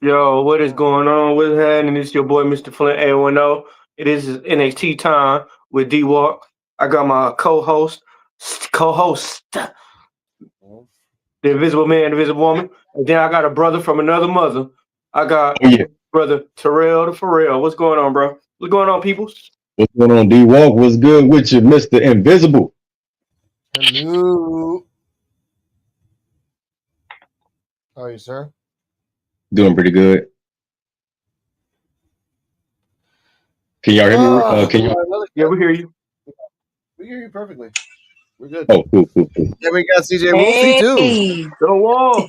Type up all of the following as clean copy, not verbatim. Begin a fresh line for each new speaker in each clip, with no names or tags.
Yo, what is going on? What's happening? It's your boy, Mr. Flint A10. It is NXT time with D Walk. I got my co-host, the Invisible Man, the Invisible Woman. And then I got a brother from another mother. I got brother Terrell the Pharrell. What's going on, bro? What's going on, people?
What's going on, D Walk? What's good with you, Mr. Invisible?
Hello. How are you, sir?
Doing pretty good. Can y'all hear me? Can y'all?
Yeah, we hear you.
We hear you perfectly. We're good.
Oh, cool.
Yeah, we got Ceejaywolfy too.
The wall.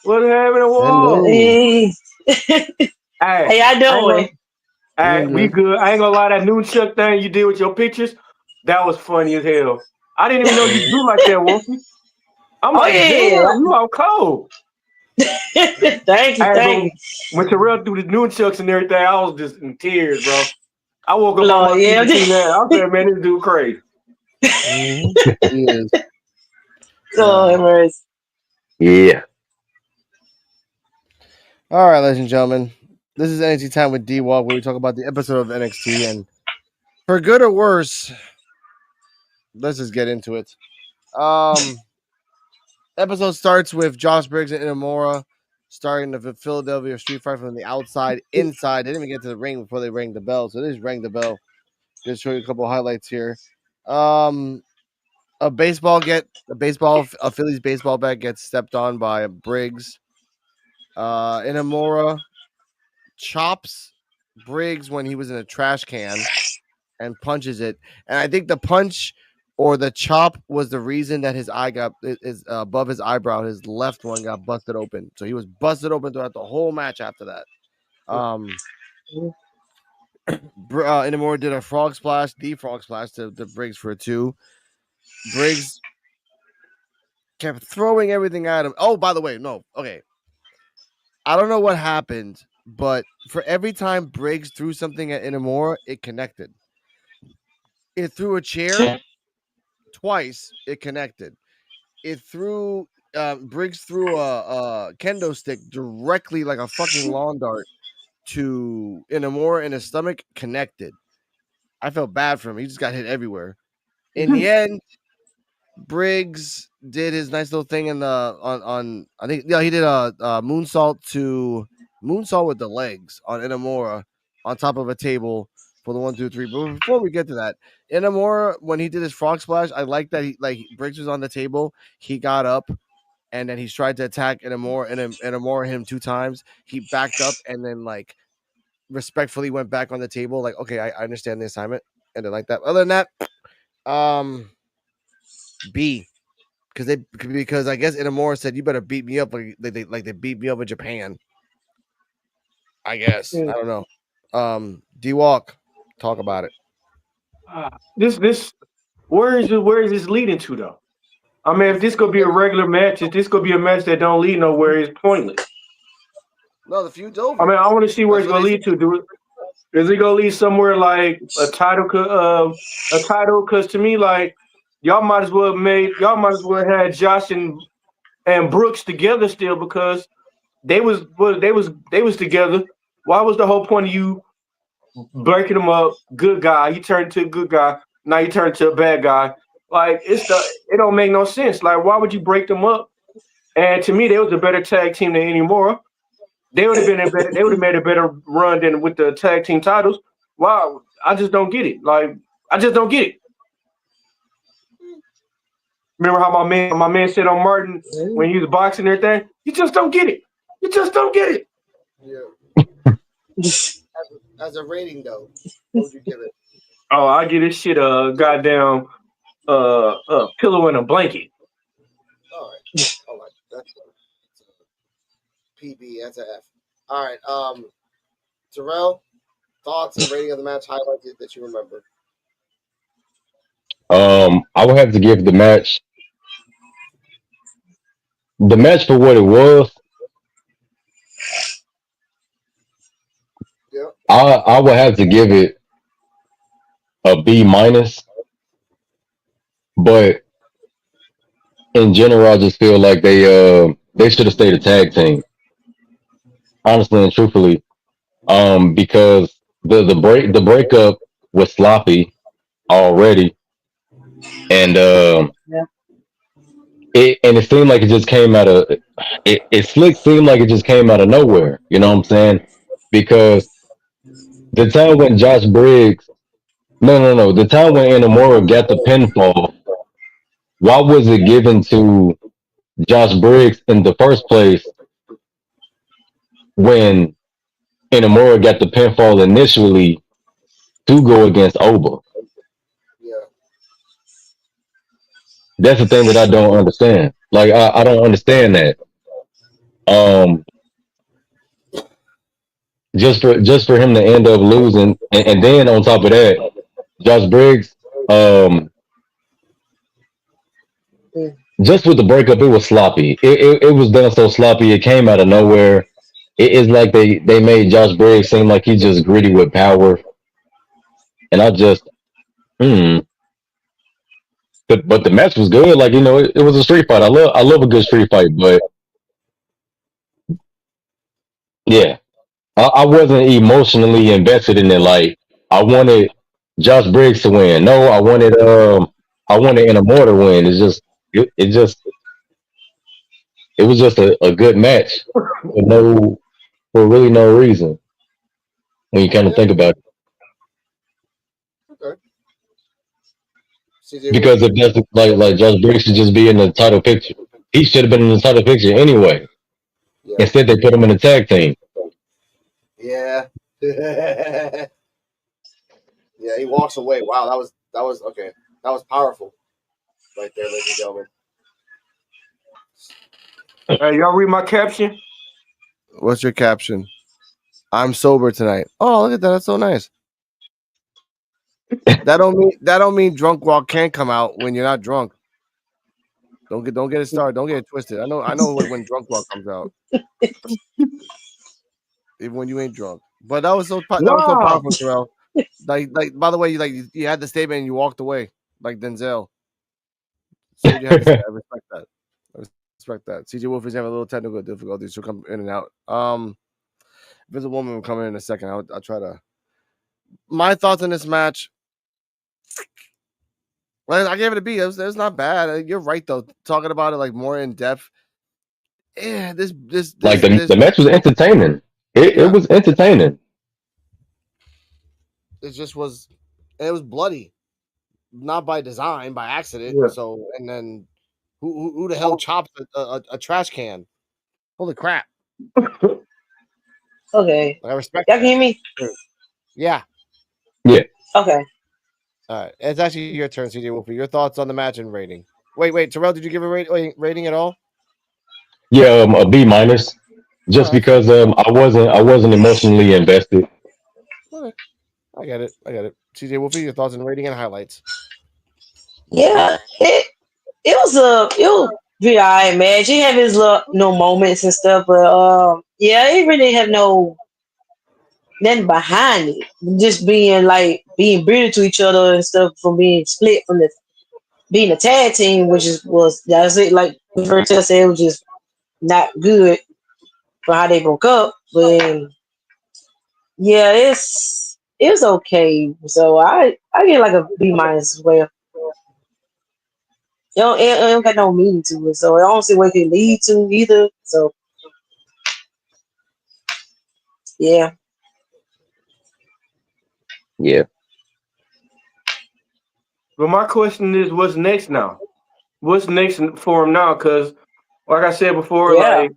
What's happening, wall?
Hey.
Hey,
How y'all doing?
Hey, we good. I ain't gonna lie, that noon chuck thing you did with your pictures, that was funny as hell. I didn't even know you do like that, Wolfie. I'm like, damn, you out cold.
Thank you.
When Terrell threw the noon chucks and everything, I was just in tears, bro. I woke up on my feet and seen that. I said, man, this dude crazy.
He is.
So,
Yeah.
All right, ladies and gentlemen. This is NXT Time with D-Walk, where we talk about the episode of NXT. And for good or worse, let's just get into it. Episode starts with Josh Briggs and Inamura starting the Philadelphia street fight from the outside, inside. They didn't even get to the ring before they rang the bell. So they just rang the bell. Just show you a couple of highlights here. A Phillies baseball bat gets stepped on by Briggs. Inamura chops Briggs when he was in a trash can and punches it. And I think the punch or the chop was the reason that his eye got is above his eyebrow. His left one got busted open, so he was busted open throughout the whole match after that. Inamura did a frog splash, to Briggs for a 2. Briggs kept throwing everything at him. Oh, by the way, no, okay. I don't know what happened, but for every time Briggs threw something at Inamura, it connected. It threw a chair twice, it connected. It threw Briggs threw a kendo stick directly like a fucking lawn dart to Inamura in his stomach, connected. I felt bad for him. He just got hit everywhere. In the end, Briggs did his nice little thing in the on I think he did a moonsault with the legs on Inamura on top of a table for the 1, 2, 3. But before we get to that, Inamura, when he did his frog splash, I like that Briggs was on the table. He got up and then he tried to attack Inamura, and Inamura hit him 2 times. He backed up and then respectfully went back on the table. Like, okay, I understand the assignment, and then like that. Other than that, B. Because I guess Inamura said you better beat me up like they beat me up in Japan. I guess. I don't know. D-Walk, talk about it.
Where is this leading to though? I mean, if this gonna be a regular match, if this gonna be a match that don't lead nowhere, it's pointless.
No, the feud's over.
I mean, I want to see where it's gonna lead to. Is it gonna lead somewhere like a title? Because to me, like y'all might as well had Josh and Brooks together still, because they was together. Why was the whole point of you breaking them up? Good guy, you turned to a good guy. Now you turn to a bad guy. Like it don't make no sense. Like, why would you break them up? And to me, they was a better tag team than anymore. They would have made a better run than with the tag team titles. Wow, I just don't get it. Like, I just don't get it. Remember how my man said on Martin when he was boxing and everything? You just don't get it. You just don't get it.
Yeah. As a rating though, what would you give it?
Oh, I give this shit a goddamn pillow and a blanket.
All right. That's a PB. That's a F. All right. Terrell, thoughts and rating of the match, highlights that you remember.
I would have to give the match for what it was.
Yeah.
I would have to give it a B-. But in general, I just feel like they should have stayed a tag team, honestly and truthfully. Because the breakup was sloppy already, and
Yeah.
it seemed like it just came out of it. Slick seemed like it just came out of nowhere. You know what I'm saying? Because the time when Josh Briggs, no, the time when Inamura got the pinfall, why was it given to Josh Briggs in the first place when Inamura got the pinfall initially to go against Oba?
Yeah.
That's the thing that I don't understand. Like I don't understand that. Um, just for him to end up losing, and then on top of that, Josh Briggs, um,
Mm.
just with the breakup, it was sloppy. It was done so sloppy. It came out of nowhere. It is like they made Josh Briggs seem like he's just greedy with power, and I just hmm. But the match was good. Like it was a street fight. I love a good street fight. But yeah, I wasn't emotionally invested in it. Like I wanted Josh Briggs to win. No, I wanted Inamura to win. It was just a good match for really no reason when you kind of
Yeah.
think about it.
Okay. CJ
Because if
Wolfy.
that's like Josh Briggs should just be in the title picture. He should have been in the title picture anyway.
Yeah.
Instead, they put him in the tag team.
Yeah. Yeah, he walks away. Wow, that was okay. That was powerful, right there, ladies and gentlemen.
Hey, y'all read my caption?
What's your caption? I'm sober tonight. Oh, look at that. That's so nice. That don't mean drunk walk can't come out when you're not drunk. Don't get it started. Don't get it twisted. I know when drunk walk comes out, even when you ain't drunk. But that was so
Wow.
powerful, Terrell. Like by the way, you had the statement and you walked away like Denzel. Say what you had to say. I respect that. I respect that. CJ Wolfy's having a little technical difficulties. She'll come in and out. If there's a woman will come in a second, I'll try to. My thoughts on this match. Well, I gave it a B. It was not bad. You're right though. Talking about it like more in depth. Yeah,
Like the match was entertaining. It was entertaining.
it just was. It was bloody, not by design, by accident.
Yeah.
So, and then who the hell chopped a trash can? Holy crap!
Okay.
I respect.
Y'all can hear me?
Yeah.
Yeah.
Okay.
All right. It's actually your turn, CJ Wolfy. Your thoughts on the match and rating. Wait, Terrell, did you give a rating at all?
Yeah, a B minus, just
Alright.
because I wasn't emotionally invested.
Okay. I get it. CJ Wolfy, your thoughts on rating and highlights.
Yeah. It was pretty alright match. It had his little moments and stuff, but yeah, it really have nothing behind it. Just being bitter to each other and stuff from being split from the being a tag team, which that's it. Like the first I said, it was just not good for how they broke up. But yeah, it was okay. So I get like a B minus as well. It don't got no meaning to it, so I don't see what it could lead to either. So yeah.
Yeah.
But my question is, what's next now? What's next for him now? Because, like I said before,
Yeah.
like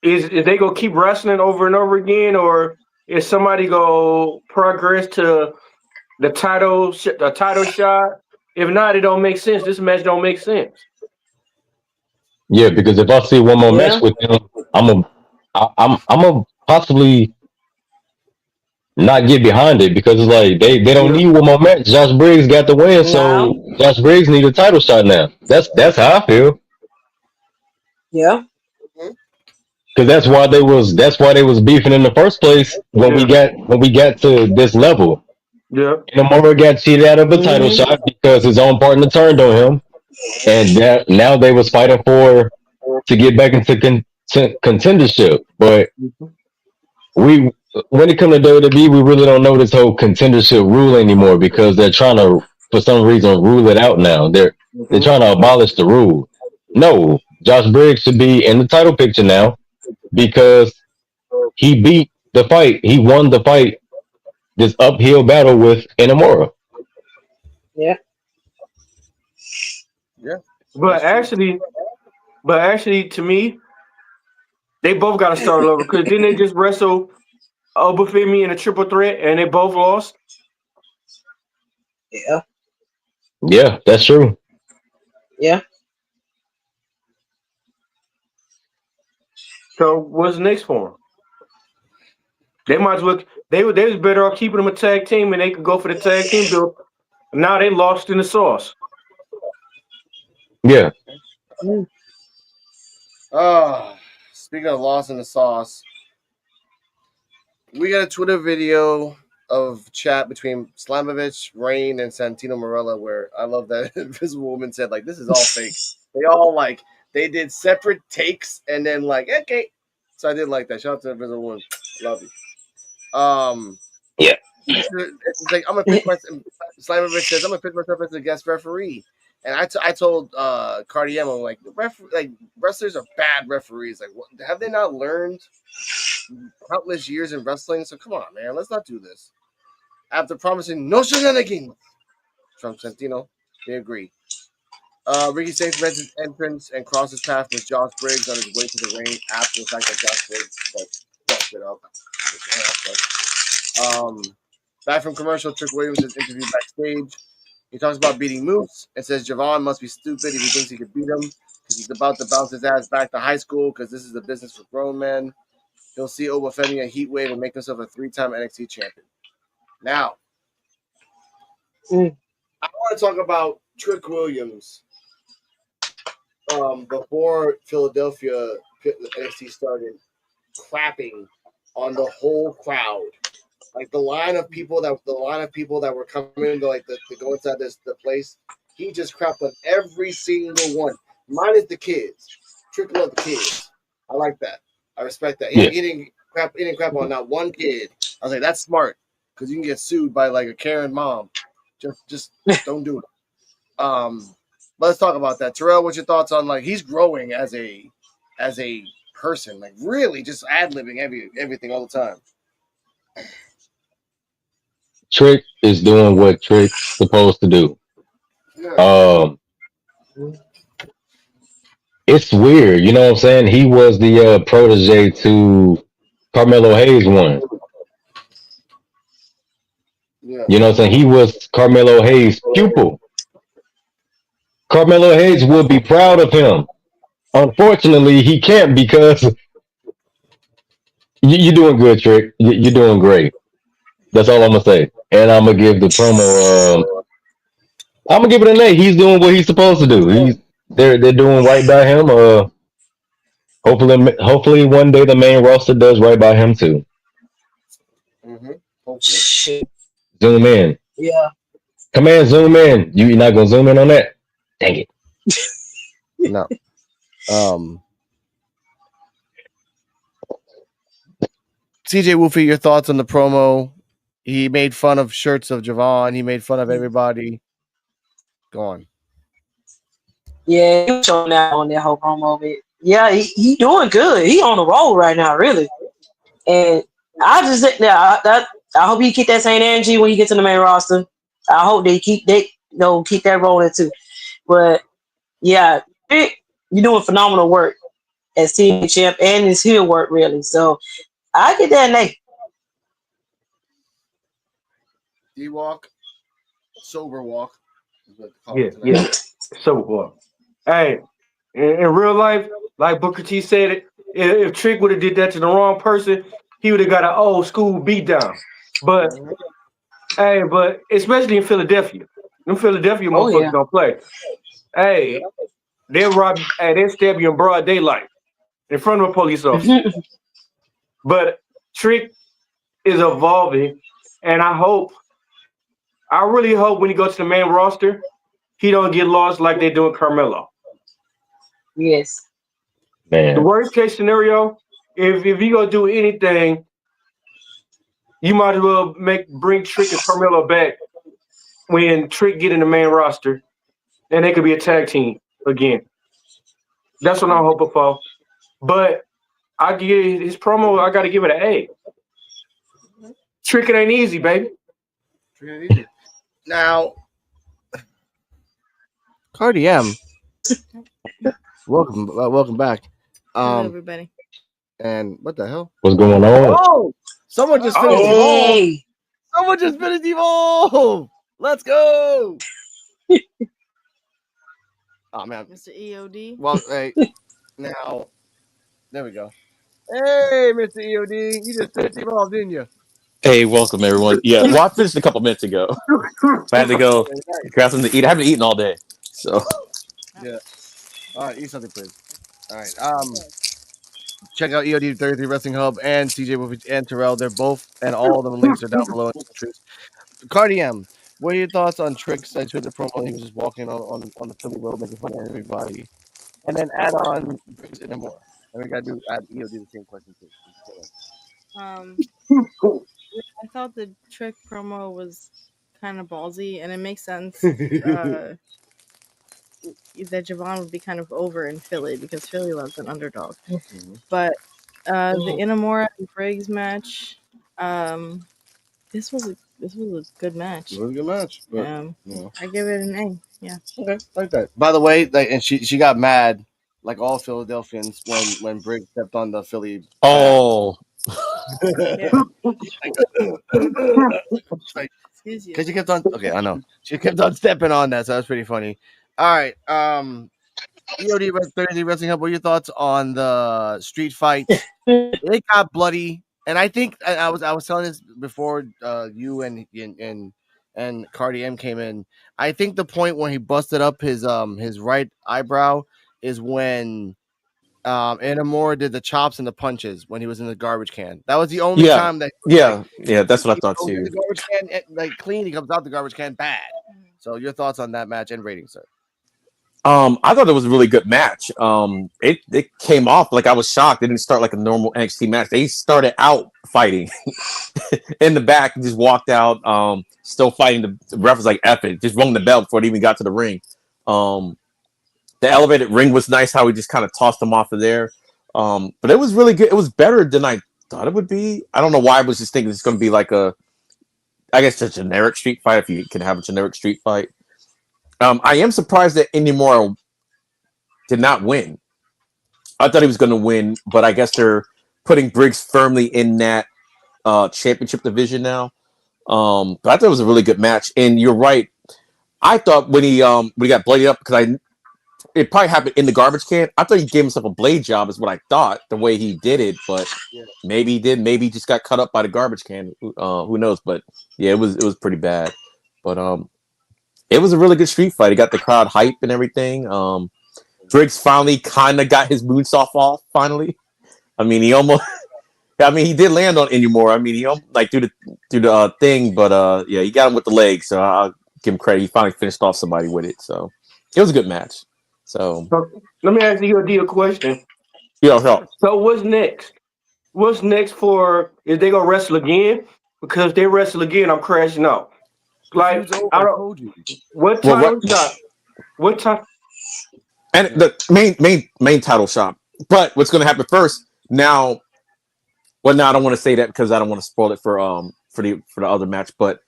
is they gonna keep wrestling over and over again, or is somebody gonna progress to the title shot? If not, it don't make sense. This match don't make sense.
Yeah, because if I see one more
Yeah.
match with them, I'm a possibly not get behind it because it's like they don't
Yeah.
need one more match. Josh Briggs got the win,
No.
so Josh Briggs need a title shot now. That's how I feel.
Yeah.
Because that's why they was beefing in the first place when we
Yeah.
got to this level.
Yeah.
And Amora got cheated out of a title
Mm-hmm.
shot because his own partner turned on him. and now they was fighting for to get back into contendership. But we, when it comes to WWE, we really don't know this whole contendership rule anymore because they're trying to, for some reason, rule it out now. They're trying to abolish the rule. No, Josh Briggs should be in the title picture now because he beat the fight. He won the fight, this uphill battle with Inamura.
Yeah.
Yeah.
But actually, to me, they both got to start over because didn't they just wrestle Obafemi in a triple threat and they both lost?
Yeah.
Yeah, that's true.
Yeah.
So what's next for them? They might as well. They was better off keeping them a tag team and they could go for the tag team build. Now they lost in the sauce.
Yeah.
Mm.
Speaking of lost in the sauce, we got a Twitter video of chat between Slamovich, Rain, and Santino Marella where I love that Invisible Woman said, like, this is all fake. They all, like, they did separate takes and then, like, okay. So I did like that. Shout out to Invisible Woman. Love you.
Yeah.
It's like, I'm going to pitch myself. Slamovich says, I'm going to pitch myself as a guest referee. And I told Cardi M, I'm like, wrestlers are bad referees. Like, what, have they not learned countless years in wrestling? So come on, man, let's not do this. After promising no shenanigans from Santino, they agree. Ricky Saints makes his entrance and crosses path with Josh Briggs on his way to the ring after the fact that Josh Briggs fucked it up. Back from commercial, Trick Williams is interviewed backstage. He talks about beating Moose and says Javon must be stupid if he thinks he could beat him because he's about to bounce his ass back to high school because this is a business for grown men. He'll see Obafemi a heat wave and make himself a 3-time NXT champion. Now, I want to talk about Trick Williams before Philadelphia NXT started clapping on the whole crowd. Like the line of people that were coming to to go inside the place, he just crapped on every single one, minus the kids. Trick loved the kids. I like that. I respect that. He didn't crap on not one kid. I was like, that's smart because you can get sued by like a Karen mom. Just don't do it. Let's talk about that. Terrell, what's your thoughts on like he's growing as a person, like really just ad-libbing everything all the time.
Trick is doing what Trick's supposed to do.
Yeah.
It's weird, you know what I'm saying? He was the protege to Carmelo Hayes one.
Yeah.
You know what I'm saying? He was Carmelo Hayes' pupil. Carmelo Hayes would be proud of him. Unfortunately, he can't because you're doing good, Trick. You're doing great. That's all I'm gonna say. And I'm gonna give the promo. I'm gonna give it an A. He's doing what he's supposed to do. They're doing right by him. Hopefully one day the main roster does right by him too.
Shit.
Zoom in.
Yeah.
Command zoom in. You're not gonna zoom in on that? Dang it.
No. Ceejaywolfy, your thoughts on the promo? He made fun of shirts of Javon. He made fun of everybody. Go on.
Yeah, he was showing out on that whole promo of it. Yeah, he doing good. He on the roll right now, really. And I just I hope he keep that same energy when he gets in the main roster. I hope they keep that rolling too. But yeah, you're doing phenomenal work as team champ and his heel work really. So I get that name.
D-Walk, sober walk.
Yeah. So what? Hey, in real life, like Booker T said it, if Trick would have did that to the wrong person, he would have got an old school beat down. But but especially in Philadelphia, them Philadelphia motherfuckers don't play. Hey, they stab you in broad daylight in front of a police officer. But Trick is evolving, and I really hope when he goes to the main roster, he don't get lost like they doing Carmelo.
Yes.
The
Man,
worst case scenario, if you gonna do anything, you might as well bring Trick and Carmelo back when Trick get in the main roster, and they could be a tag team again. That's what I'm hoping for. But I give his promo. I got to give it an A. Trick it ain't easy, baby.
Now, Cardi M, welcome back.
Hello, everybody.
And what the hell?
what's going on?
Oh, someone just finished Evolve.
Hey.
Someone just finished Evolve. Let's go. Oh man,
Mr. EOD.
well, hey, now there we go. Hey, Mr. EOD, you just finished Evolve, didn't you?
Hey, welcome everyone. Yeah, well, I finished a couple minutes ago. I had to go grab something to eat. I haven't eaten all day, so
Yeah. All right, eat something, please. All right. Check out EOD 33 Wrestling Hub and Ceejaywolfy and Terrell. They're both, and all of them links are down below in the description. Cardi M, what are your thoughts on Trick's Twitter promo? He was just walking on the Philly road making fun of everybody. And then add on Briggs and more. And we got to add EOD the same question too.
I thought the Trick promo was kind of ballsy, and it makes sense that Javon would be kind of over in Philly because Philly loves an underdog. But the Inamura and Briggs match, this was a good match.
It was a good match. But,
I give it an A. Yeah.
Okay, like that. By the way, and she got mad, like all Philadelphians, when Briggs stepped on the Philly.
oh,
Excuse you.
Because she kept on. Okay, I know she kept on stepping on that, so that's pretty funny. All right, EOD Thursday Wrestling Hub. What are your thoughts on the street fight? It got bloody, and I think I was telling this before you and Cardi M came in. I think the point where he busted up his right eyebrow is when Inamura did the chops and the punches when he was in the garbage can. That was the only
yeah,
time that
yeah, that's what I thought
goes in
too.
the garbage can like clean, he comes out the garbage can bad. So your thoughts on that match and rating, sir?
I thought it was a really good match. It came off like I was shocked. It didn't start like a normal NXT match. They started out fighting in the back and just walked out, still fighting. The ref was like, F it, just rung the bell before it even got to the ring. The elevated ring was nice, how he just kind of tossed him off of there. But it was really good. It was better than I thought it would be. I don't know why I was just thinking it's going to be like a generic street fight, if you can have a generic street fight. I am surprised that Inamura did not win. I thought he was going to win, but I guess they're putting Briggs firmly in that championship division now. But I thought it was a really good match. And you're right. I thought when he got bloodied up, because it probably happened in the garbage can. I thought he gave himself a blade job, is what I thought, the way he did it. But maybe he did. Maybe he just got cut up by the garbage can. Who knows? But yeah, it was pretty bad. But it was a really good street fight. It got the crowd hype and everything. Briggs finally kind of got his moonsault off. Finally, I mean, he almost. I mean, he did land on Inamura. I mean, he almost, like through the thing, but yeah, he got him with the leg. So I'll give him credit. He finally finished off somebody with it. So it was a good match. So
let me ask you a question.
Yeah.
So what's next? What's next for? Is they gonna wrestle again? Because if they wrestle again, I'm crashing out. Like I don't. What title shot? What time?
And the main title shot. But what's going to happen first? Now, well, now I don't want to say that because I don't want to spoil it for the other match. But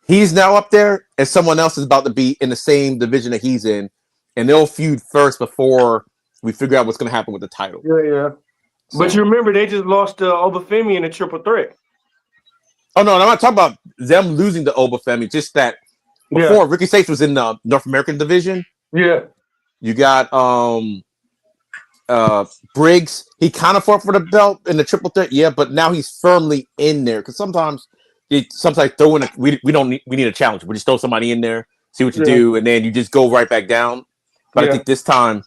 he's now up there, and someone else is about to be in the same division that he's in, and they'll feud first before we figure out what's going to happen with the title.
Yeah. So. But you remember they just lost to Obafemi in a triple threat.
Oh no, I'm not talking about them losing to Obafemi. Just that before Ricky States was in the North American division.
Yeah.
You got Briggs. He kind of fought for the belt in the triple threat, but now he's firmly in there. Because sometimes throw in we need a challenge. We just throw somebody in there, see what you do, and then you just go right back down. But I think this time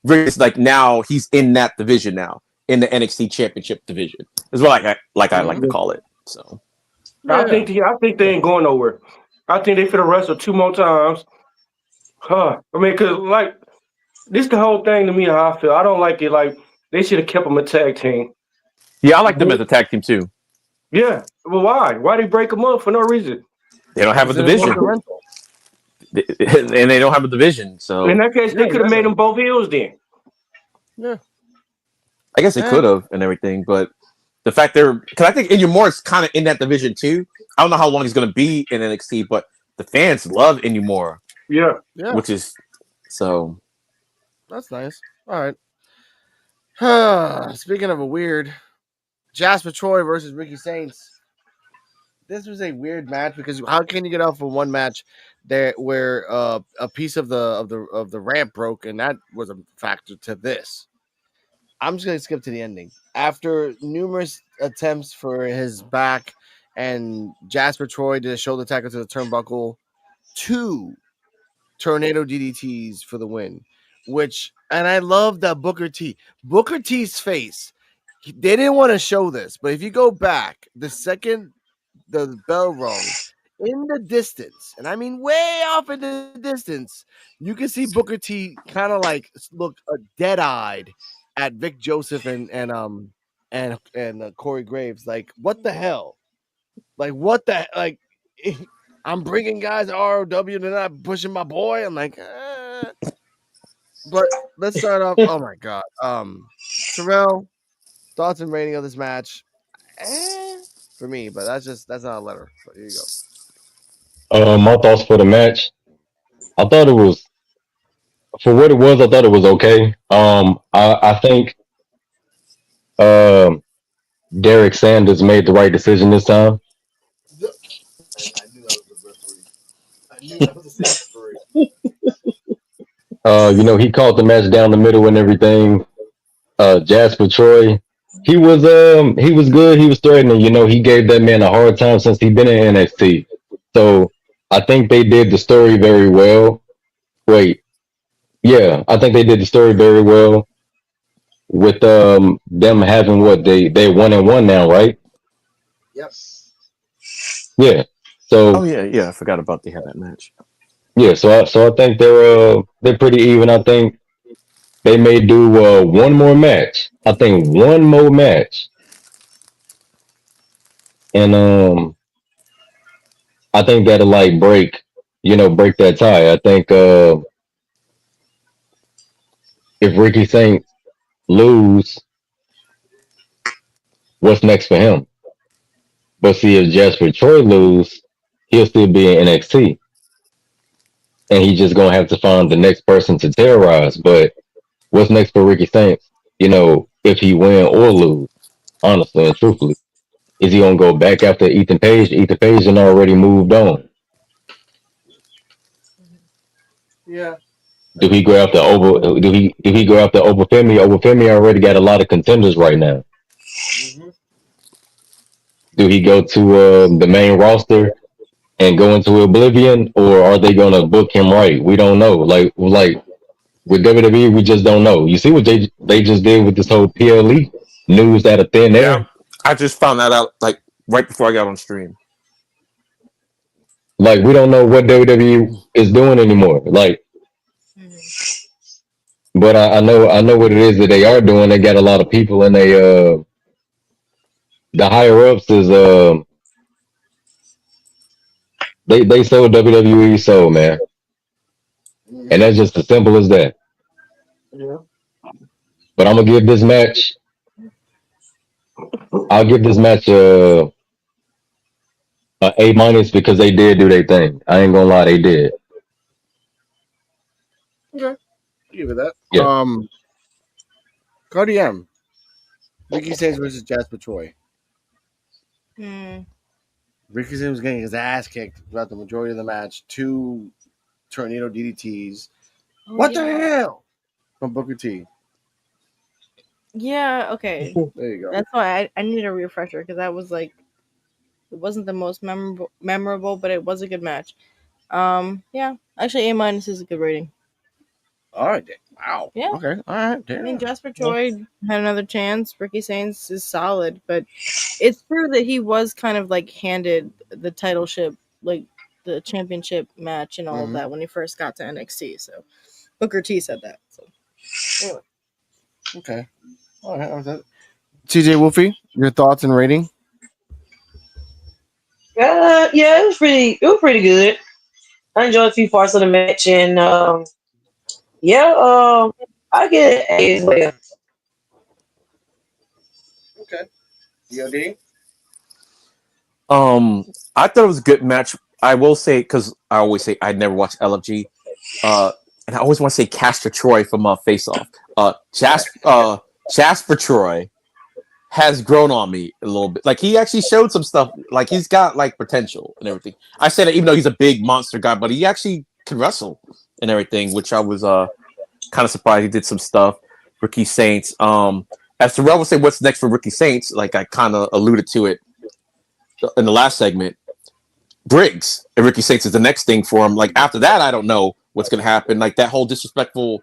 Briggs, like, now he's in that division now, in the NXT Championship division. Is what I like to call it. So
I think they ain't going nowhere. I think they finna wrestle 2 more times. I mean, cause like this the whole thing to me how I feel. I don't like it. Like they should have kept them a tag team.
Yeah, I like them as a tag team too.
Yeah, well, why? Why they break them up for no reason?
They don't have a
Because they didn't want
division,
the rental.
and they don't have a division.
In
So
that case,
Yeah,
they could have made
exactly.
them both heels then.
Yeah.
I guess they could have and everything, but the fact because I think India Moore's kind of in that division too. I don't know how long he's going to be in NXT, but the fans love India Moore,
Yeah.
Yeah.
which is so.
That's nice. All right. Speaking of a weird, Jasper Troy versus Ricky Saints. This was a weird match because how can you get out for one match there where a piece of the ramp broke and that was a factor to this. I'm just gonna skip to the ending. After numerous attempts for his back and Jasper Troy did a shoulder tackle to the turnbuckle, 2 tornado DDTs for the win. And I love that Booker T's face. They didn't want to show this, but if you go back, the second the bell rung in the distance, and I mean way off in the distance, you can see Booker T kind of like look dead-eyed at Vic Joseph and Corey Graves. Like, what the hell? Like, what the like? I'm bringing guys to ROW. They're not pushing my boy. I'm like, but let's start off. Oh my god. Terrell, thoughts and rating of this match? For me, but that's not a letter. But here you go.
My thoughts for the match. I thought it was for what it was. I thought it was okay. I think um Derek Sanders made the right decision this time.
I knew that was the referee. I knew that was the same referee.
He caught the match down the middle and everything. Jasper Troy, he was good. He was threatening. He gave that man a hard time since he been in NXT. So I think they did the story very well. Wait, yeah, I think they did the story very well with them having what they 1-1 now, right?
Yep.
Yeah.
Oh
So
yeah. I forgot about they had that match.
yeah, so I think they're pretty even. I think they may do one more match. I think one more match, and I think that'll like break that tie. I think if Ricky Saints lose, what's next for him? But see, if Jasper Troy lose, he'll still be in NXT, and he's just gonna have to find the next person to terrorize. But what's next for Ricky Saints? If he win or lose, honestly and truthfully, is he gonna go back after Ethan Page? Ethan Page had already moved on.
Yeah.
Do he go after over? Do he go after Obafemi? Obafemi already got a lot of contenders right now.
Mm-hmm.
Do he go to the main roster and go into oblivion, or are they gonna book him right? We don't know. Like with WWE, we just don't know. You see what they just did with this whole PLE news out of thin
Yeah,
air.
I just found that out like right before I got on stream.
Like we don't know what WWE is doing anymore. Like, but I know what it is that they are doing. They got a lot of people, and the higher ups is they sold WWE soul, man, and that's just as simple as that.
Yeah.
But I'm gonna give this match. I'll give this match a A- because they did do their thing. I ain't gonna lie, they did.
Okay. Give it that.
Yeah.
Cardi M. Ricky Saints versus Jasper Troy.
Mm.
Ricky Saints was getting his ass kicked throughout the majority of the match. 2 tornado DDTs. What the hell? From Booker T.
Yeah, okay.
There you go.
That's why I need a refresher because that was like it wasn't the most memorable, but it was a good match. Yeah, actually A- is a good rating.
All right. Wow.
Yeah.
Okay. All right.
I
Damn.
mean, Jasper Troy had another chance. Ricky Saints is solid, but it's true that he was kind of like handed the titleship like the championship match and all of that when he first got to NXT. So Booker T said that. So anyway.
Okay. All right. Ceejaywolfy, your thoughts and rating?
Yeah, it was pretty good. I enjoyed a few parts of the match, and I get an A as well.
Okay. DOD?
I thought it was a good match. I will say, because I always say I never watched LFG, and I always want to say Castor Troy from Face Off. Jasper Troy has grown on me a little bit. Like he actually showed some stuff. Like he's got like potential and everything. I say that even though he's a big monster guy, but he actually can wrestle and everything, which I was kind of surprised. He did some stuff. Ricky Saints. As Terrell would say, what's next for Ricky Saints? Like I kind of alluded to it in the last segment. Briggs and Ricky Saints is the next thing for him. Like after that, I don't know what's gonna happen. Like that whole disrespectful,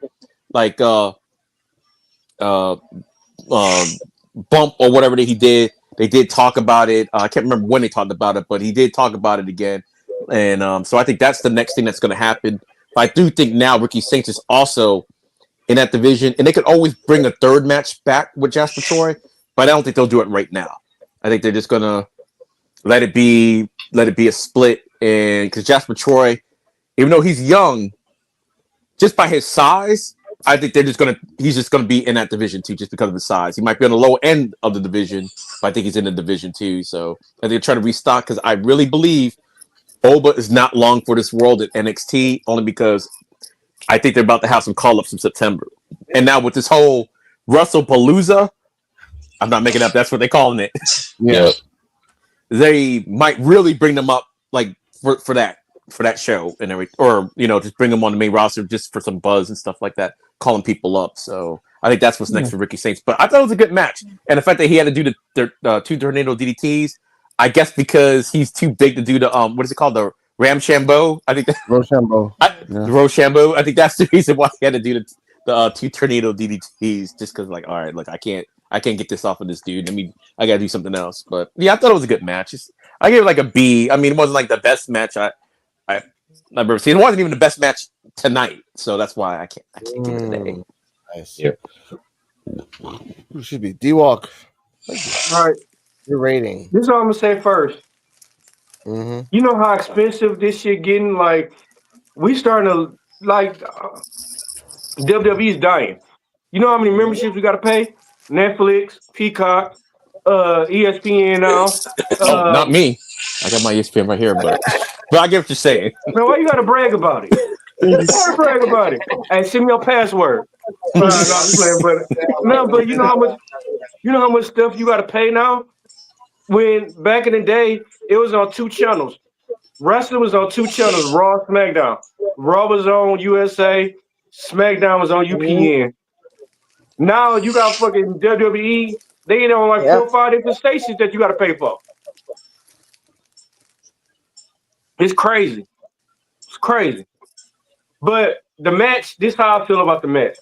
like bump or whatever that he did. They did talk about it. I can't remember when they talked about it, but he did talk about it again. And so I think that's the next thing that's going to happen. But I do think now Ricky Saints is also in that division, and they could always bring a third match back with Jasper Troy, but I don't think they'll do it right now. I think they're just going to let it be a split. And because Jasper Troy, even though he's young, just by his size, I think he's just gonna be in that division too, just because of his size. He might be on the low end of the division, but I think he's in the division too. So I think they're trying to restock because I really believe Oba is not long for this world at NXT, only because I think they're about to have some call-ups in September. And now with this whole WrestlePalooza, I'm not making up, that's what they're calling it.
Yeah.
They might really bring them up like for that show and everything, or just bring them on the main roster just for some buzz and stuff like that, calling people up. So I think that's what's next for Ricky Saints. But I thought it was a good match, and the fact that he had to do the 2 tornado DDTs, I guess because he's too big to do the what is it called, the Ramshambo? I think
Rochambeau.
the Rochambeau. I think that's the reason why he had to do the 2 tornado DDTs, just because like, all right, look, I can't get this off of this dude. I gotta do something else. But yeah, I thought it was a good match. I gave it like a B. I mean, it wasn't like the best match I've ever seen. It wasn't even the best match tonight, so that's why I can't give it an A.
Nice.
Yeah.
Who should be D-Walk?
All right.
Your rating.
This is what I'm gonna say first.
Mm-hmm.
You know how expensive this shit getting? Like, we starting to like WWE's dying. You know how many memberships we got to pay? Netflix, Peacock, ESPN now.
Oh, not me. I got my ESPN right here, but I get what you're saying.
Man, why you got to brag about it? Why you gotta brag about it? Hey, send me your password. No, I'm just playing, but you know how much stuff you got to pay now. When back in the day, it was on 2 channels. Wrestling was on 2 channels: Raw, SmackDown. Raw was on USA, SmackDown was on UPN. Now you got fucking WWE. They ain't on like 4 or 5 different stations that you got to pay for. It's crazy. It's crazy. But the match, this is how I feel about the match.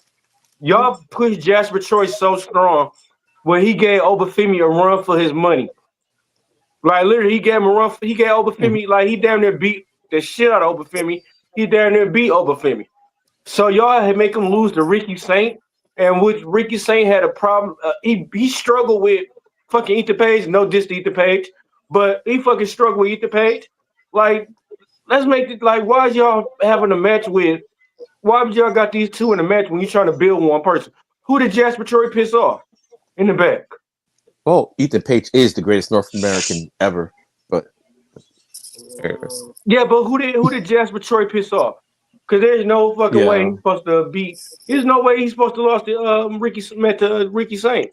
Y'all pushed Jasper Troy so strong when he gave Obafemi a run for his money. Like literally, he gave him a run. He gave Obafemi, like he damn near beat the shit out of Obafemi. He damn near beat Obafemi. So y'all had make him lose to Ricky Saint, and which Ricky Saint had a problem. He struggled with fucking Ethan Page. No diss to Ethan Page, but he fucking struggled with Ethan Page. Like, let's make it like, why is y'all having a match with? Why would y'all got these 2 in a match when you're trying to build one person? Who did Jasper Troy piss off in the back?
Well, Ethan Page is the greatest North American ever, but
Yeah, but who did Jasper Troy piss off? Because there's no fucking way he's supposed to beat. There's no way he's supposed to lost to Ricky Saint.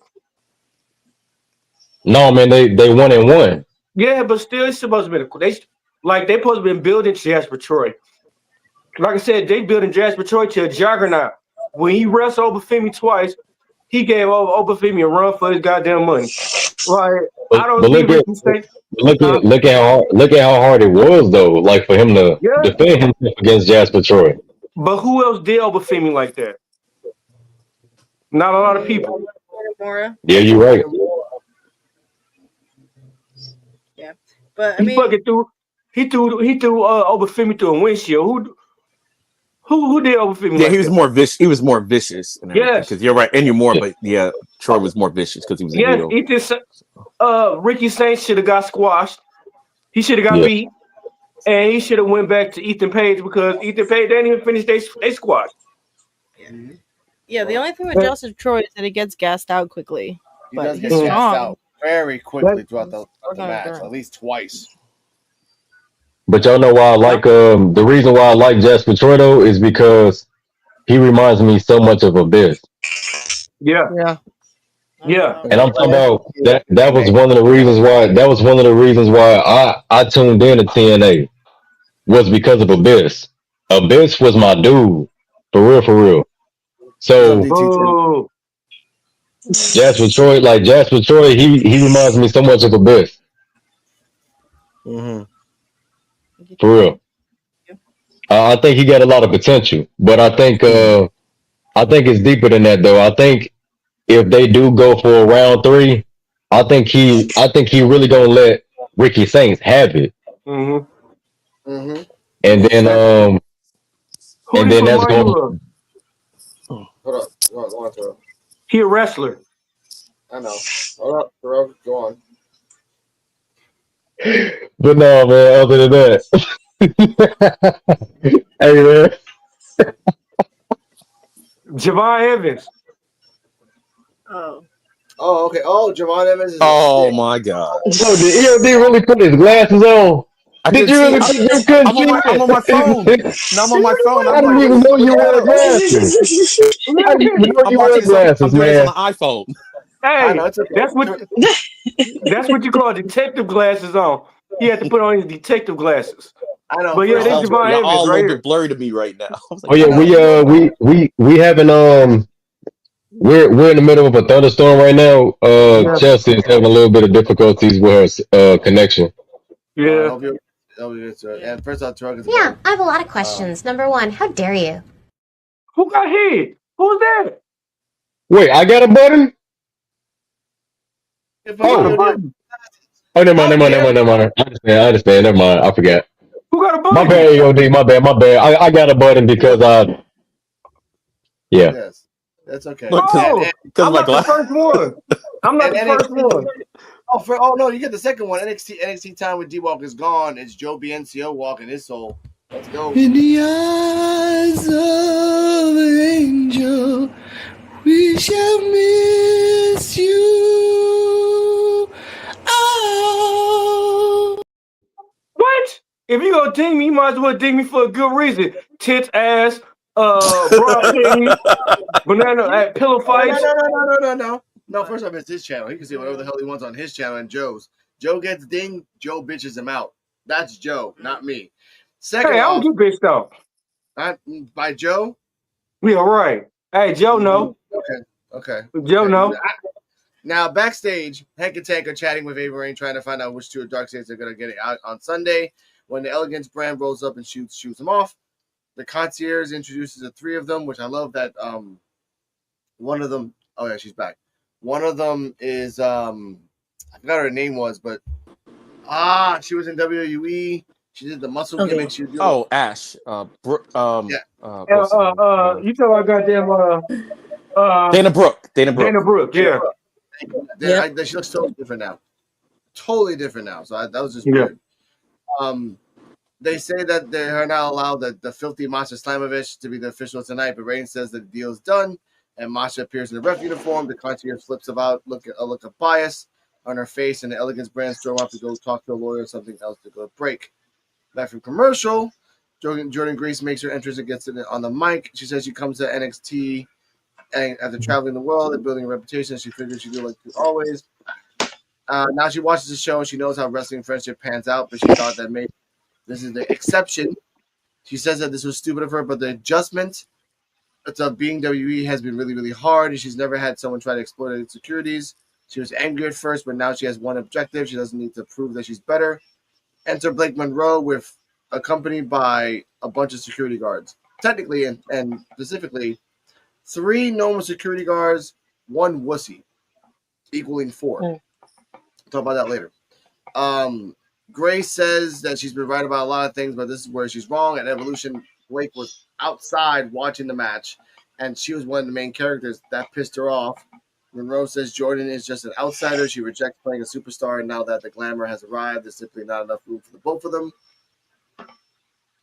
No, man, they 1-1.
Yeah, but still, it's supposed to be they supposed to be building Jasper Troy. Like I said, they building Jasper Troy to a juggernaut. When he wrestled Obafemi twice, he gave Obafemi a run for his goddamn money. Like, I don't see Ricky Saint.
Look at how hard it was though, like for him to defend himself against Jasper Troy.
But who else did Obafemi like that? Not a lot of people.
Yeah, you're right.
Yeah, but I
he
mean,
fucking threw. He threw Obafemi through a windshield. Who did Obafemi
Yeah,
like
he was
that?
more vicious. He was more vicious and everything.
Yes,
Because you're right, and you're more, but yeah, Troy was more vicious because he was a
yes.
heel.
Ricky Saints should have got squashed. He should have got
Yeah.
beat, and he should have went back to Ethan Page because Ethan Page didn't even finish they squash.
Yeah, the only thing with Joseph Troy is that he gets gassed out quickly.
He
But
does
he's
get gassed
strong.
out very quickly throughout the match,
endurance.
at least twice.
But y'all know why I like the reason why I like Jasper Troy though is because he reminds me so much of Abyss.
Yeah,
Yeah.
yeah.
And I'm talking about that was one of the reasons why I tuned in to TNA was because of Abyss. Abyss was my dude. For real. So
Oh,
Jasper Troy, he reminds me so much of Abyss.
Mm-hmm.
For real. I think he got a lot of potential. But I think it's deeper than that though. I think if they do go for a round 3, I think he really gonna let Ricky Saints have it.
mm-hmm.
Mm-hmm.
And then
Who this
that's
remind
going
you of?
Hold up. Go on, Terrell.
He a wrestler.
I know. Hold up, Terrell. Go on.
but no man, other than that. Hey man.
Javon Evans.
Oh.
Oh, okay. Oh, Javon Evans is a
Oh
stick.
my god!
Oh, did EOD really put his glasses on?
I
Did
couldn't
you
see.
really think you couldn't see
I'm on my phone.
it?
No, I'm on my phone.
I
I'm
didn't
like,
even know
what
you
the
wore
hell?
glasses. I didn't even know
I'm
you
watching
wore
this. I'm
glasses,
doing this on
man.
the iPhone.
I know
Hey,
it's okay.
that's what you call detective glasses on. He had to put on his detective glasses.
I know.
But yeah,
First
that's
off,
Y'all,
Javon
y'all
Evans
all a
right
little bit
here.
blurry to me right now. I was
Oh
like,
yeah,
I know.
we having we're in the middle of a thunderstorm right now.
Yeah,
Chelsea is having a little bit of difficulties with her connection.
I
yeah.
hope you answer it. And first off, Terrell is
Yeah, I have a lot of questions. Number one, how dare you?
Who got hit? Who's that?
Wait, I got a button?
If
Who got a
Oh,
button?
oh, never
How
mind.
dare
I understand. Never mind. I forgot.
who got a
My
button?
bad, EOD. My bad. I got a button because yeah.
Yes, that's okay.
look,
Oh,
because
I'm
my
not the
glass.
first one. I'm not
And
the first one.
oh no, you get the second one. NXT time with D-Walk is gone. It's Joe BNCO walking his soul. Let's go.
In the eyes of an angel, we shall miss you. Oh.
What? If you gonna ding me, you might as well ding me for a good reason. Tits, ass, bra panties, banana, pillow fights.
No, first off, it's his channel. He can see whatever the hell he wants on his channel and Joe's. Joe gets dinged, Joe bitches him out. That's Joe, not me. Second
Hey, I don't
off,
get bitched out.
by Joe.
Yeah, right. Hey, Joe, no.
Okay.
Joe, no.
Now, backstage, Hank and Tank are chatting with A.loren, trying to find out which two Dark States are going to get it out on Sunday. When the Elegance brand rolls up and shoots them off, the concierge introduces the three of them, which I love that one of them. Oh, yeah, she's back. One of them is, I forgot what her name was, but she was in WWE. She did the muscle gimmick. She was doing,
Oh, Ash. Brooke.
yeah.
What's her name?
You talking about goddamn
Dana Brooke.
Dana Brooke, yeah.
She looks totally different now. So that was just
Yeah.
weird. They say that they are now allowed the filthy Masha Slamovich to be the official tonight, but Reigns says that the deal is done, and Masha appears in the ref uniform. The concierge flips about, a look of bias on her face, and the Elegance brand storm off to go talk to a lawyer or something else to go break. Back from commercial, Jordan Grace makes her entrance and gets it on the mic. She says she comes to NXT and after traveling the world and building a reputation. She figures she'd do like always. Now she watches the show and she knows how wrestling friendship pans out, but she thought that maybe this is the exception. She says that this was stupid of her, but the adjustment to being WWE has been really, really hard, and she's never had someone try to exploit her insecurities. She was angry at first, but now she has one objective. She doesn't need to prove that she's better. Enter Blake Monroe accompanied by a bunch of security guards. Technically and specifically, 3 normal security guards, 1 wussy, equaling 4. Talk about that later. Grace says that she's been right about a lot of things, but this is where she's wrong. At Evolution, Blake was outside watching the match, and she was one of the main characters. That pissed her off. Monroe says Jordan is just an outsider. She rejects playing a superstar, and now that the glamour has arrived, there's simply not enough room for the both of them.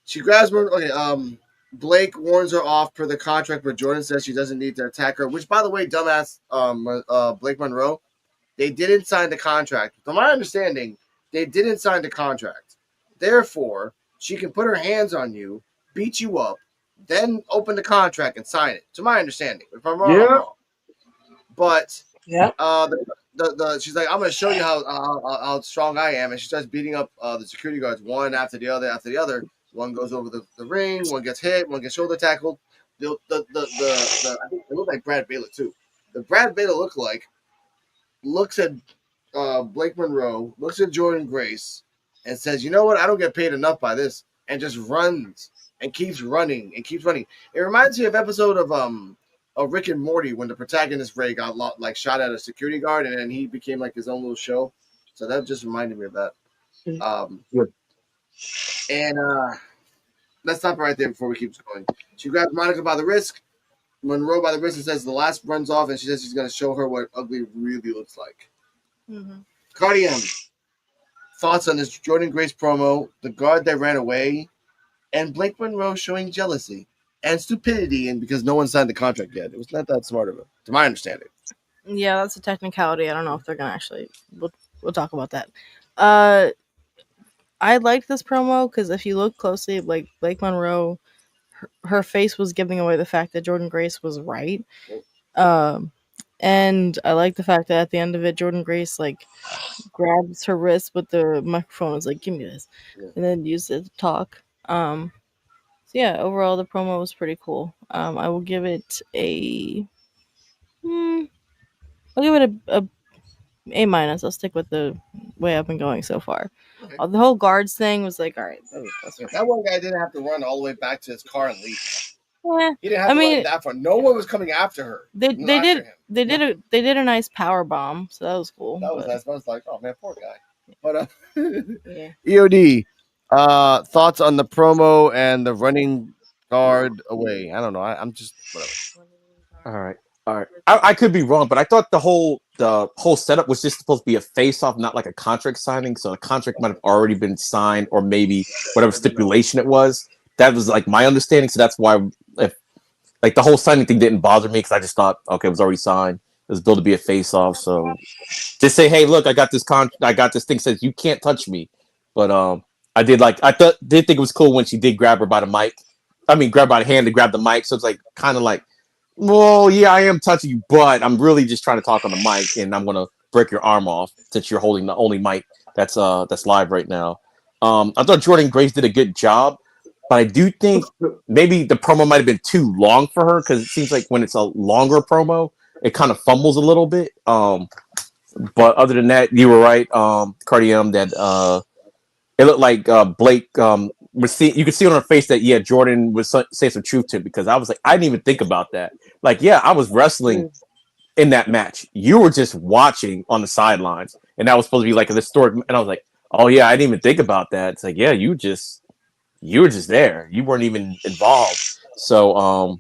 She grabs her. Okay, Blake warns her off per the contract, but Jordan says she doesn't need to attack her. Which, by the way, dumbass Blake Monroe, they didn't sign the contract. From my understanding, they didn't sign the contract. Therefore, she can put her hands on you, beat you up, then open the contract and sign it. To my understanding, if I'm wrong, I'm wrong. But
Yeah.
She's like, I'm going to show you how strong I am, and she starts beating up the security guards one after the other. One goes over the ring, one gets hit, one gets shoulder tackled. I think it looked like Brad Baylor too. The Brad Baylor looks at Blake Monroe, looks at Jordan Grace, and says, "You know what? I don't get paid enough by this," and just runs and keeps running and keeps running. It reminds me of episode of Rick and Morty when the protagonist Ray got shot at a security guard, and then he became like his own little show. So that just reminded me of that. And let's stop right there before we keep going. She grabs Monica by the wrist, Monroe by the wrist, and says the last runs off, and she says she's going to show her what ugly really looks like.
Mm-hmm.
Cardi M, thoughts on this Jordan Grace promo, the guard that ran away, and Blake Monroe showing jealousy and stupidity, and because no one signed the contract yet. It was not that smart of it, to my understanding.
Yeah, that's a technicality. I don't know if they're gonna actually. We'll talk about that. I liked this promo because if you look closely, like Blake Monroe, her face was giving away the fact that Jordan Grace was right. And I like the fact that at the end of it, Jordan Grace grabs her wrist with the microphone. Was like, "Give me this," and then used it to talk. So yeah, overall the promo was pretty cool. I will give it a. I'll give it a A minus. I'll stick with the way I've been going so far.
Okay.
The whole guards thing was like, all right, that's fine.
That one guy didn't have to run all the way back to his car and leave.
Yeah.
He didn't have to run that far. No one was coming after her.
They did a nice power bomb, so that was cool.
That was nice. I was like, oh man, poor guy. But
yeah.
EOD, thoughts on the promo and the running guard away? I don't know. I'm just whatever.
All right. I could be wrong, but I thought the whole setup was just supposed to be a face-off, not like a contract signing. So the contract might have already been signed, or maybe whatever stipulation it was. That was like my understanding. So that's why, if like the whole signing thing didn't bother me, because I just thought, okay, it was already signed. It was built to be a face-off. So just say, hey, look, I got this I got this thing says you can't touch me. But I did think it was cool when she did grab her by the mic. I mean, grab by the hand to grab the mic. So it's like kind of like, well, yeah, I am touching you, but I'm really just trying to talk on the mic, and I'm gonna break your arm off since you're holding the only mic that's live right now. I thought Jordan Grace did a good job, but I do think maybe the promo might have been too long for her, because it seems like when it's a longer promo, it kind of fumbles a little bit. But other than that, you were right, Cardi M, that it looked like Blake. You could see on her face that Jordan was saying some truth to it, because I was like, I didn't even think about that. Like, yeah, I was wrestling in that match. You were just watching on the sidelines, and that was supposed to be like a historic. And I was like, oh yeah, I didn't even think about that. It's like, yeah, you were just there. You weren't even involved. So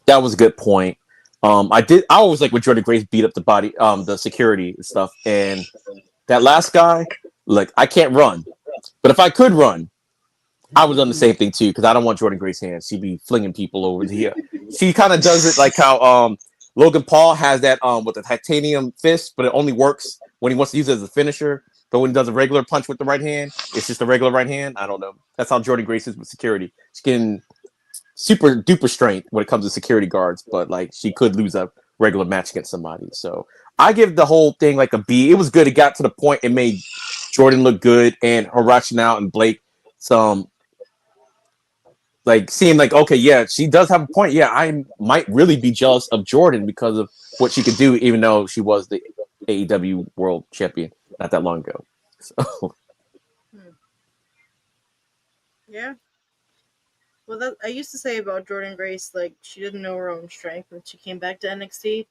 that was a good point. I always like when Jordan Grace beat up the security and stuff. And that last guy, look, I can't run, but if I could run, I would have done the same thing too, because I don't want Jordan Grace's hands. She'd be flinging people over here. She kind of does it like how Logan Paul has that with the titanium fist, but it only works when he wants to use it as a finisher. But when he does a regular punch with the right hand, it's just a regular right hand. I don't know. That's how Jordan Grace is with security. She can super duper strength when it comes to security guards, but like she could lose a regular match against somebody. So I give the whole thing like a B. It was good. It got to the point. It made Jordan look good, and her rationale and Blake like seeing like, okay, yeah, she does have a point. Yeah, I might really be jealous of Jordan because of what she could do, even though she was the AEW World Champion not that long ago. So
Yeah. Well, I used to say about Jordan Grace, like, she didn't know her own strength when she came back to NXT.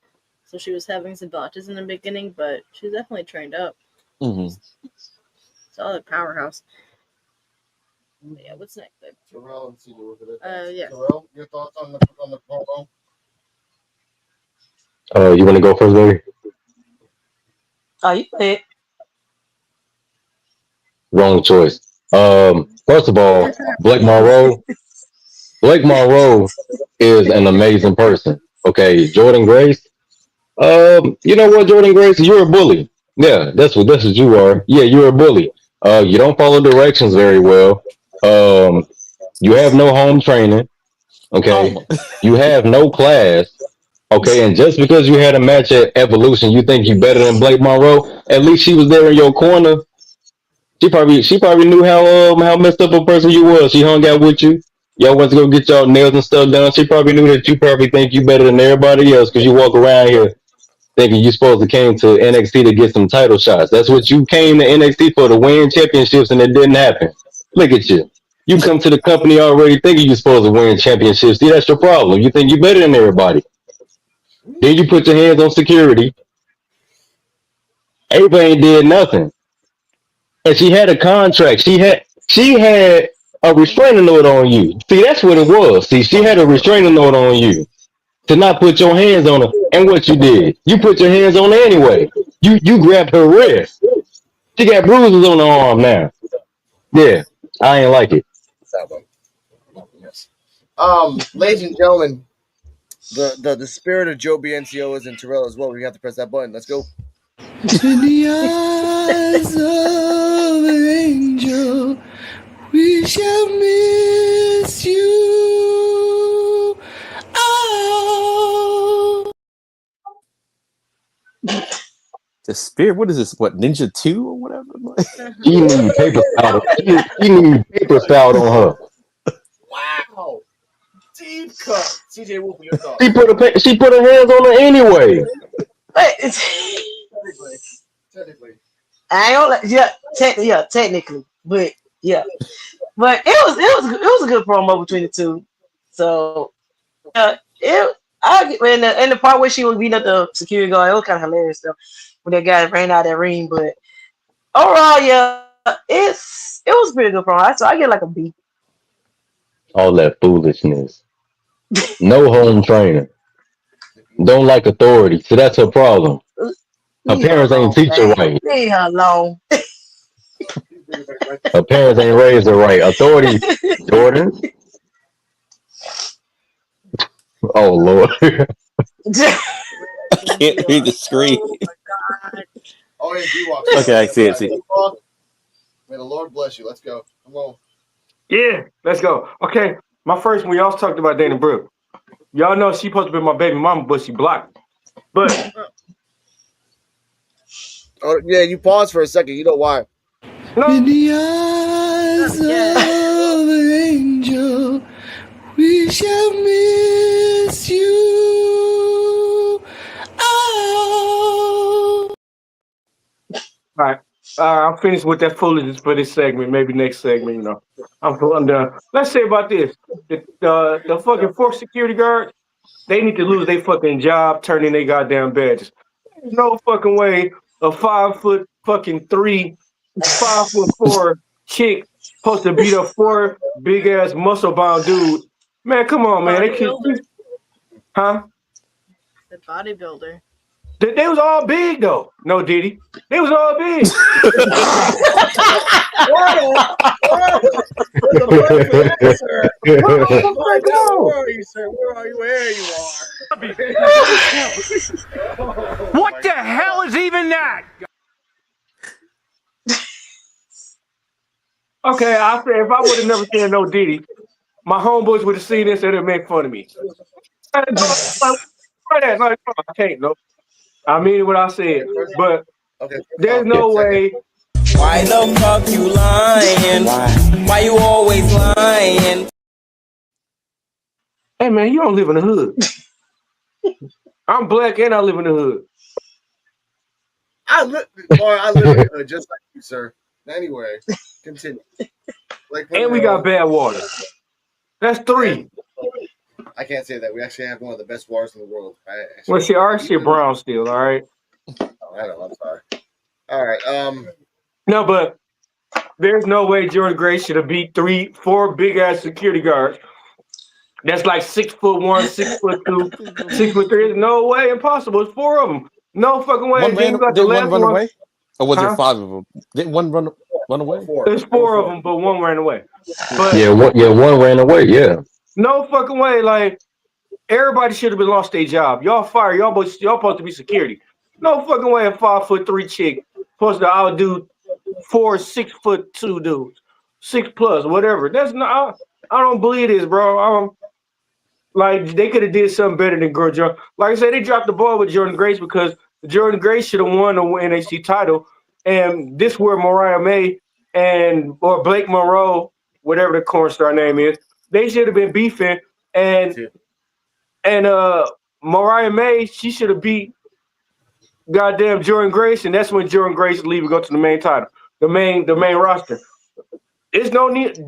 So she was having some botches in the beginning, but she's definitely trained up.
mm-hmm.
Solid powerhouse. Yeah, what's next?
Terrell and Ceejaywolfy.
Yeah.
Terrell, your thoughts on the promo?
You want to go first, baby?
Oh, you play
Wrong choice. First of all, Blake Monroe is an amazing person. Okay, Jordan Grace. You know what, Jordan Grace, you're a bully. Yeah, that's what you are. Yeah, you're a bully. You don't follow directions very well. Um, you have no home training. Okay,
Oh,
you have no class. Okay, and just because you had a match at Evolution, you think you better than Blake Monroe? At least she was there in your corner. She probably knew how messed up a person you was. She hung out with you. Y'all went to go get y'all nails and stuff done. She probably knew that you probably think you better than everybody else because you walk around here thinking you supposed to came to NXT to get some title shots. That's what you came to NXT for, to win championships, and it didn't happen. Look at you. You come to the company already thinking you're supposed to win championships. See, that's your problem. You think you're better than everybody. Then you put your hands on security. Ava ain't did nothing. And she had a contract. She had a restraining order on you. See, that's what it was. See, she had a restraining order on you to not put your hands on her. And what you did, you put your hands on her anyway. You grabbed her wrist. She got bruises on her arm now. Yeah, I ain't like it.
That one. Yes. Ladies and gentlemen, the spirit of Joe BNCO is in Terrell as well. We have to press that button. Let's go.
In the eyes of an angel, we shall miss you. Oh.
the spirit. What is this? What, Ninja 2 or whatever?
She need paper style. She need paper style on her.
Wow. Deep cut. Ceejaywolfy, your thoughts.
She put her hands on her anyway.
Technically.
I ain't gonna technically, but yeah, but it was a good promo between the two. So in the part where she was beating up the security guard, it was kind of hilarious stuff when that guy ran out of that ring. But overall, yeah, it was a pretty good promo. So I get like a B.
All that foolishness. No home training. Don't like authority. So that's her problem. Her parents ain't teach her right.
Leave her alone.
Her parents ain't raised her right. Authority, Jordan. Oh Lord.
I can't read the screen.
Oh, yeah, D-Walk.
Okay, I see it.
May the Lord bless you. Let's go. Come on.
Yeah, let's go. Okay, my first one, y'all talked about Dana Brooke. Y'all know she supposed to be my baby mama, but she blocked. But
Oh, yeah, you paused for a second. You know why?
In the eyes of an angel, we shall miss you. Oh.
all right, I'm finished with that foolishness for this segment. Maybe next segment, you know. I'm done. Let's say about this: the fucking force security guards, they need to lose their fucking job, turning their goddamn badges. There's no fucking way a 5'3", 5'4" chick supposed to beat up 4 big ass muscle bound dudes. Man, come on, man. They keep, huh?
The bodybuilder.
They was all big though. No, Diddy. They was all big.
Where are you, sir? Where are you? Where you are?
What the hell is even that?
Okay, I said if I would have never said no Diddy, my homeboys would have seen this and they'd make fun of me. I can't, no. I mean what I said, but there's no way.
Why the fuck you lying? Why you always lying?
Hey man, you don't live in the hood. I'm black and I live in the hood.
I live in the hood just like you, sir. Anyway, continue.
And we got bad water. That's 3.
I can't say that. We actually have one of the best waters in the world.
Well, our shit brown still, all right?
Oh, I know. I'm sorry. All right.
No, but There's no way Jordan Grace should have beat 4 big ass security guards. That's like 6'1", 6'2", 6'3". There's no way, impossible. It's 4 of them. No fucking way.
One
And then you
ran.
got the
Did one
last
run
one.
away? Or was there
Huh?
5 of them? Didn't one run away?
There's 4 of them, but 1 ran away. But
one ran away. Yeah,
no fucking way. Like everybody should have been lost their job. Y'all fired. Y'all supposed to be security. No fucking way. A 5'3" chick supposed to outdo 4 6'2" dudes, 6+ whatever. That's not. I don't believe this, bro. Like they could have did something better than Jordan. Like I said, they dropped the ball with Jordan Grace because Jordan Grace should have won the NXT title, and this where Mariah May or Blake Monroe, whatever the corn star name is, they should have been beefing, and Mariah May, she should have beat goddamn Jordan Grace, and that's when Jordan Grace leave and go to the main title, the main roster. It's no need.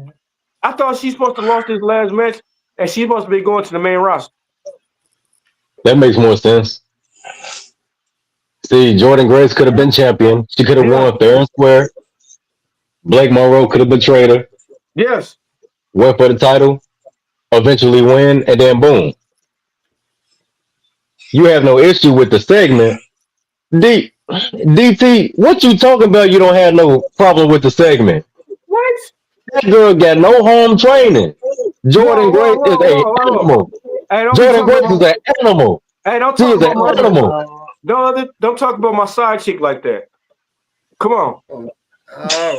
I thought she's supposed to lost this last match, and she's supposed to be going to the main roster.
that makes more sense. See, Jordan Grace could have been champion. She could have won fair and square. Blake Monroe could have betrayed her.
Yes.
Went for the title, eventually win, and then boom. You have no issue with the segment. DT, what you talking about? You don't have no problem with the segment.
What?
That girl got no home training. Jordan Grace is an animal.
Hey,
Jordan Grace is an animal.
Hey, don't
She
talk
is
about
an animal.
Don't talk about my side chick like that. Come on.
All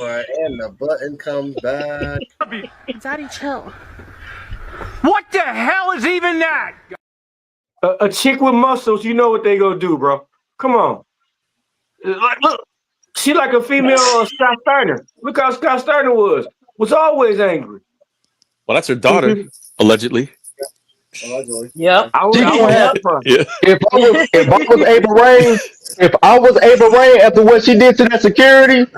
right, and the button comes back.
Daddy, chill.
What the hell is even that?
A chick with muscles, you know what they gonna do, bro. Come on. Look, she like a female Scott Steiner. Look how Scott Steiner was always angry.
Well, that's her daughter, allegedly.
Yep.
I would have fun.
Yeah.
If I was Ava Rain after what she did to that security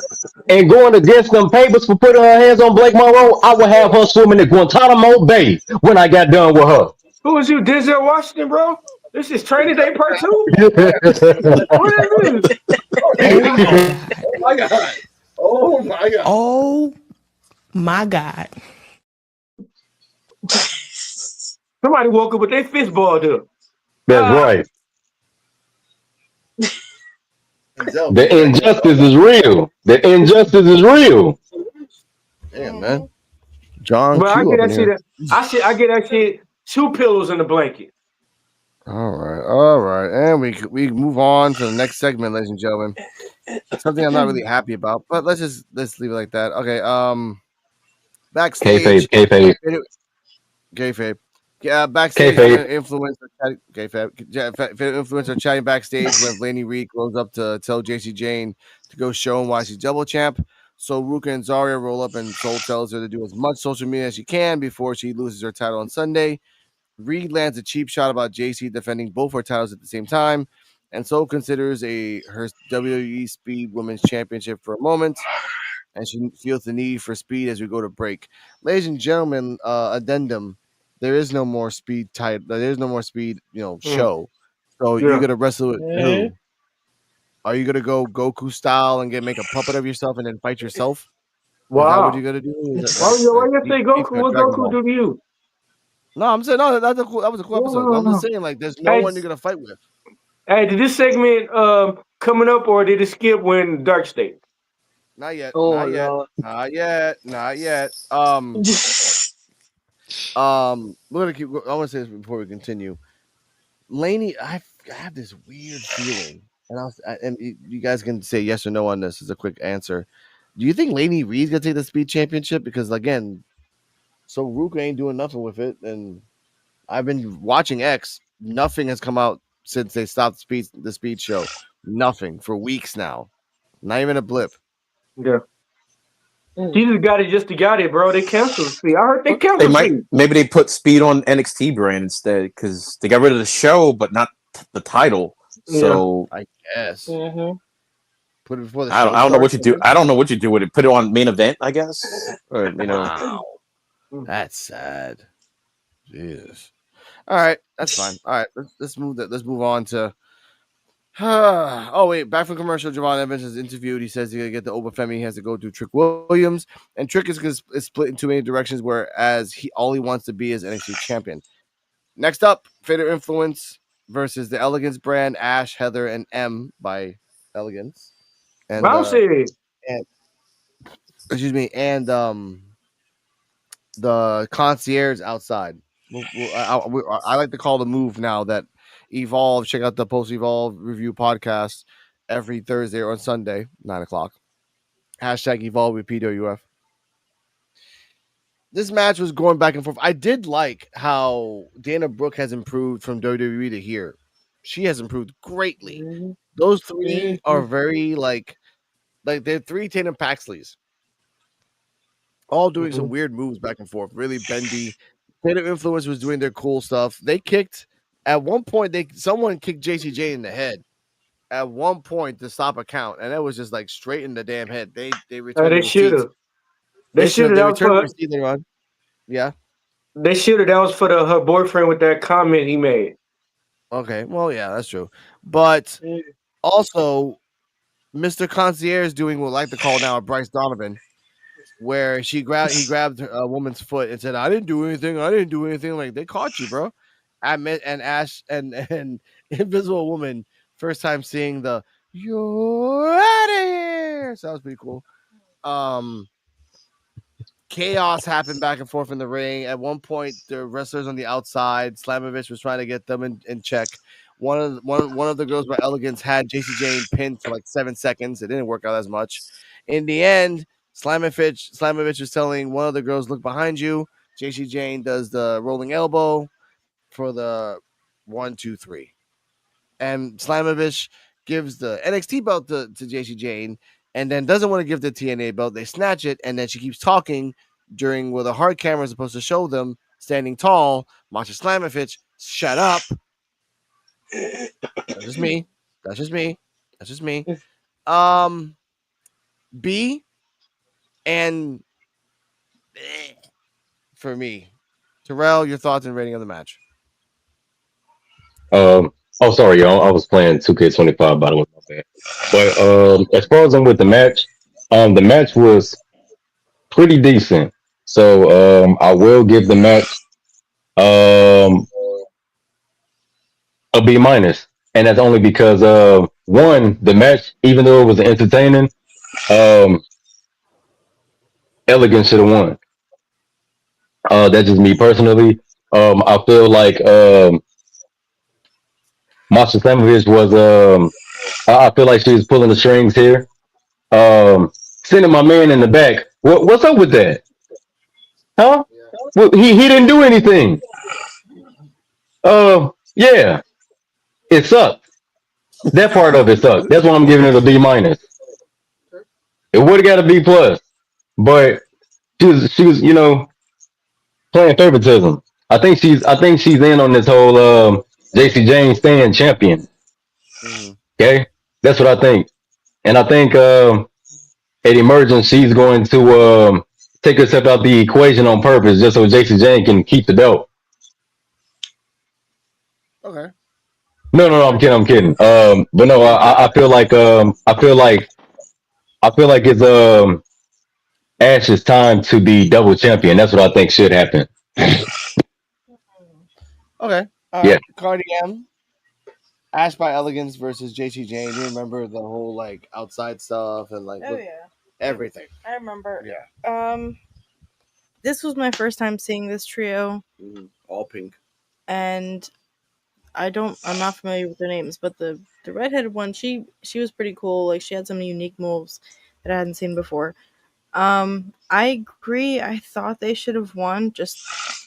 and going against them papers for putting her hands on Blake Monroe, I would have her swimming in Guantanamo Bay when I got done with her.
Who is you, Denzel Washington, bro? This is Training Day Part 2? What is this?
Oh my god. Oh my god.
Oh my God.
Somebody woke up with their fist balled up.
That's right. The injustice is real. The injustice is real.
Damn, man. John
But I
Q
get
up
that
in here.
shit. I get that shit. 2 pillows in the blanket.
All right, and we move on to the next segment, ladies and gentlemen. Something I'm not really happy about, but let's leave it like that. Okay, backstage. Kayfabe. Yeah, backstage. Influencer chatting backstage when Laney Reed goes up to tell JC Jane to go show him why she's double champ. So Ruka and Zarya roll up, and Soul tells her to do as much social media as she can before she loses her title on Sunday. Reed lands a cheap shot about JC defending both her titles at the same time, and Soul considers her WWE Speed Women's Championship for a moment, and she feels the need for speed as we go to break. Ladies and gentlemen, addendum: there is no more speed title. There is no more speed, show. So you're gonna wrestle with who? Are you gonna go Goku style and make a puppet of yourself and then fight yourself?
Wow.
Is that what you're gonna do?
Why you say Goku? What Goku do to you?
No, I'm saying no. That was a cool episode. I'm just saying, like, there's no one you're gonna fight with.
Hey, did this segment coming up or did it skip when Dark State?
Not yet.
Oh,
not yet.
Lord.
Not yet. We're gonna keep. I want to say this before we continue. Laney, I have this weird feeling, and you guys can say yes or no on this as a quick answer. Do you think Laney Reed's gonna take the speed championship? Because again, so Ruka ain't doing nothing with it, and I've been watching X. Nothing has come out since they stopped the speed show. Nothing for weeks now. Not even a blip.
Yeah. He just got it, bro. They canceled Speed. I heard they canceled Speed.
Maybe they put Speed on NXT brand instead because they got rid of the show, but not the title. So
I guess. Put it before the
I don't know what you do. I don't know what you do with it. Put it on main event, I guess. Or
Wow. That's sad. Jesus. All right, that's fine. All right, let's move on to Oh wait, back from commercial. Javon Evans is interviewed. He says he's gonna get the Obafemi. He has to go through Trick Williams, and Trick is split in too many directions. Whereas all he wants to be is NXT champion. Next up, Fatal Influence versus the Elegance brand. Ash, Heather, and M by Elegance. And
Bouncy.
excuse me, and the concierge outside. I like to call the move now that Evolve. Check out the Post Evolve review podcast every Thursday or on Sunday, 9:00. Hashtag Evolve with PWF. This match was going back and forth. I did like how Dana Brooke has improved from WWE to here. She has improved greatly. Those three are very like they're three Tatum Paxleys. All doing some weird moves back and forth, really bendy. Fatal Influence was doing their cool stuff. They kicked at one point. Someone kicked JCJ in the head at one point to stop a count, and that was just like straight in the damn head. They returned.
They should have. They should have.
They
That was
returned
for.
receipt later on. Yeah.
They should have. That was for her boyfriend with that comment he made.
Okay. Well, yeah, that's true. But also, Mr. Concierge doing what I like to call now a Bryce Donovan, where he grabbed a woman's foot and said, "I didn't do anything. I didn't do anything." Like, they caught you, bro. And Ash and Invisible Woman, first time seeing the "You're out of here." So that was pretty cool. Chaos happened back and forth in the ring. At one point, the wrestlers on the outside, Slamovich was trying to get them in check. One of the girls by Elegance had JC Jane pinned for like 7 seconds. It didn't work out as much. In the end, Slamovich was telling one of the girls, "Look behind you." JC Jane does the rolling elbow for the 1, 2, 3. And Slamovich gives the NXT belt to JC Jane and then doesn't want to give the TNA belt. They snatch it, and then she keeps talking during where the hard camera is supposed to show them standing tall. Masha Slamovich, shut up. That's just me. That's just me. That's just me. B and for me. Terrell, your thoughts and rating of the match.
Oh, sorry, y'all. I was playing 2K25, by the way. My bad. But as far as I'm with the match was pretty decent. So I will give the match um, a B minus, and that's only because one, the match, even though it was entertaining, um, Elegance should have won. That's just me personally. I feel like Masha Slamovich was I feel like she was pulling the strings here. Sending my man in the back. What's up with that? Huh? Well, he didn't do anything. Yeah, it sucked. That part of it sucked. That's why I'm giving it a B minus. It would have got a B plus, but she was playing favoritism. I think she's in on this whole JC Jane staying champion. Okay, that's what I think, and I think at Emergence she's going to take herself out the equation on purpose just so JC Jane can keep the belt.
Okay.
No, I'm kidding. But no, I feel like it's Ash's time to be double champion. That's what I think should happen.
Okay.
Yeah.
Cardi M. Ash by Elegance versus JC Jane. You remember the whole like outside stuff and like everything.
I remember.
Yeah.
This was my first time seeing this trio.
All pink.
And I'm not familiar with their names, but the redheaded one, she was pretty cool. Like, she had some unique moves that I hadn't seen before. I agree. I thought they should have won just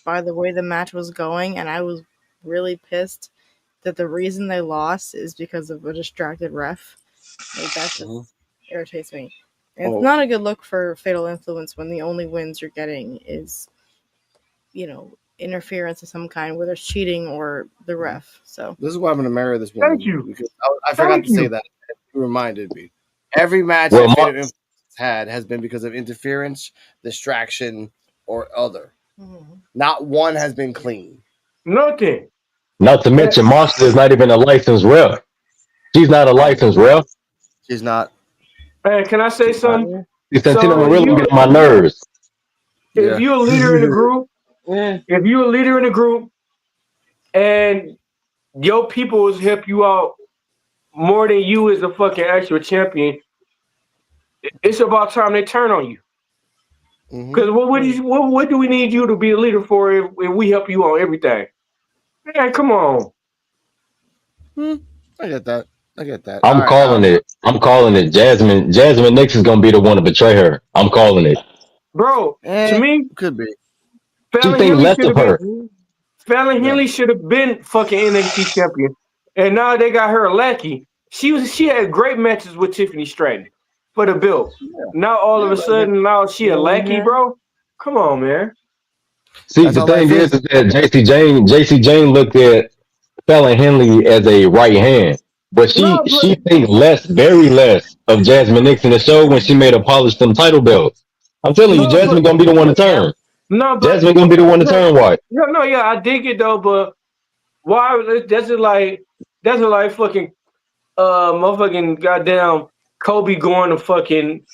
by the way the match was going, and I was really pissed that the reason they lost is because of a distracted ref. Like, that just irritates me. And it's not a good look for Fatal Influence when the only wins you're getting is, interference of some kind, whether it's cheating or the ref. So
this is why I'm going to marry this woman.
Thank you.
Because I forgot to say that. You reminded me. Every match that Fatal Influence had has been because of interference, distraction, or other. Not one has been clean.
Nothing.
Not to mention, Marsha is not even a licensed ref. She's not a licensed ref.
She's not.
Hey, can I say something?
Santino
So
Marilla get on my nerves.
if you're a leader in the group,
Mm.
if you're a leader in the group, and your people has helped you out more than you as a fucking actual champion, it's about time they turn on you. Because what do we need you to be a leader for if we help you on everything? Man, come on.
I get that. I get that.
I'm calling it. I'm calling it. Jasmine Nix is gonna be the one to betray her. I'm calling it.
Bro, to me,
could be.
She
Fallon
think
Henley
less
should
of
have
her.
been Fallon Henley should have been fucking NXT champion. And now they got her a lackey. She had great matches with Tiffany Stratton for the belt. Now all of a sudden now she a lackey, bro. Come on, man.
See, the thing is that JC Jane looked at Fallon Henley as a right hand, but she thinks very less of Jasmine Nix in the show when she made her polish them title belts. I'm telling you, Jasmine gonna be the one to turn.
No, but
Jasmine gonna be the one to turn white.
Yeah, I dig it though, but why? That's like fucking motherfucking goddamn Kobe going to fucking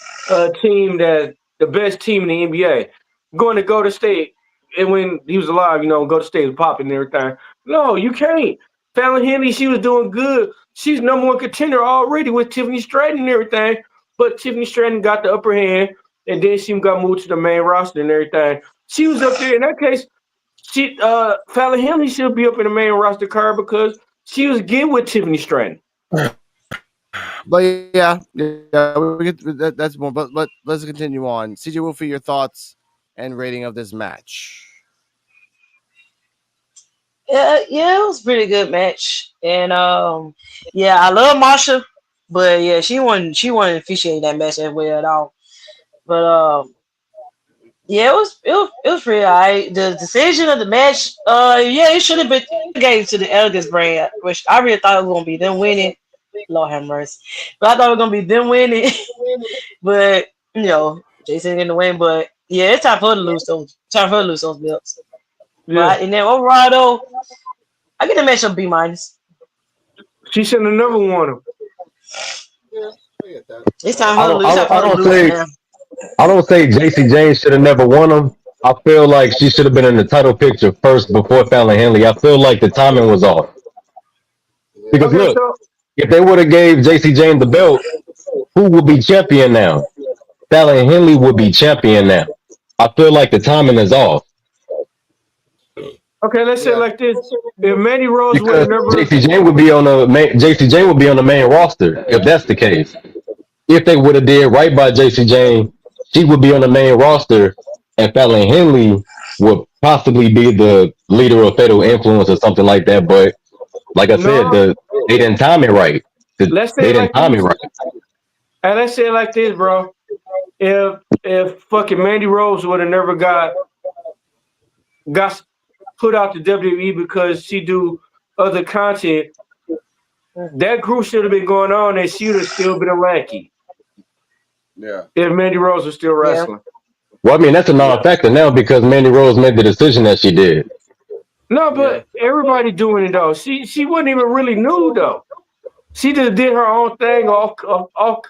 team that the best team in the NBA, going to go to state, and when he was alive, go to state was popping and everything. No, you can't. Fallon Henley, she was doing good. She's number one contender already with Tiffany Stratton and everything, but Tiffany Stratton got the upper hand, and then she got moved to the main roster and everything. She was up there in that case. Fallon Henley should be up in the main roster card because she was good with Tiffany Stratton.
But yeah, we get, that's more. But let's continue on. Ceejaywolfy, your thoughts and rating of this match?
Yeah, it was a pretty good match, and yeah, I love Marsha, but yeah, she wasn't officiating that match that well at all. But yeah, it was pretty alright. The decision of the match, yeah, it should have been gave to the Elegance brand, which I really thought it was gonna be them winning. Lord have mercy, but I thought it was gonna be them winning. But Jason in the win. But yeah, it's time for her to lose those. Time for her to lose those belts.
Yeah.
But and then overall though, I get the match up B-.
She shouldn't have never won them.
It's time for her to lose.
I don't say JC Jane should have never won them. I feel like she should have been in the title picture first before Fallon Henley. I feel like the timing was off. Because look, if they would have gave JC Jane the belt, who would be champion now? Fallon Henley would be champion now. I feel like the timing is off.
Okay, let's say it like this: if Mandy Rose would have never,
JC Jane would be on the main roster if that's the case. If they would have did right by JC Jane, she would be on the main roster, and Fallon Henley would possibly be the leader of Fatal Influence or something like that. But like I said, they didn't time it right.
Let's say it like this, bro. If fucking Mandy Rose would have never got put out to WWE because she do other content, that group should have been going on and she would have still been a lackey.
Yeah.
If Mandy Rose was still wrestling.
Well, I mean, that's a non-factor now because Mandy Rose made the decision that she did.
No, but everybody doing it though. She wasn't even really new though. She just did her own thing off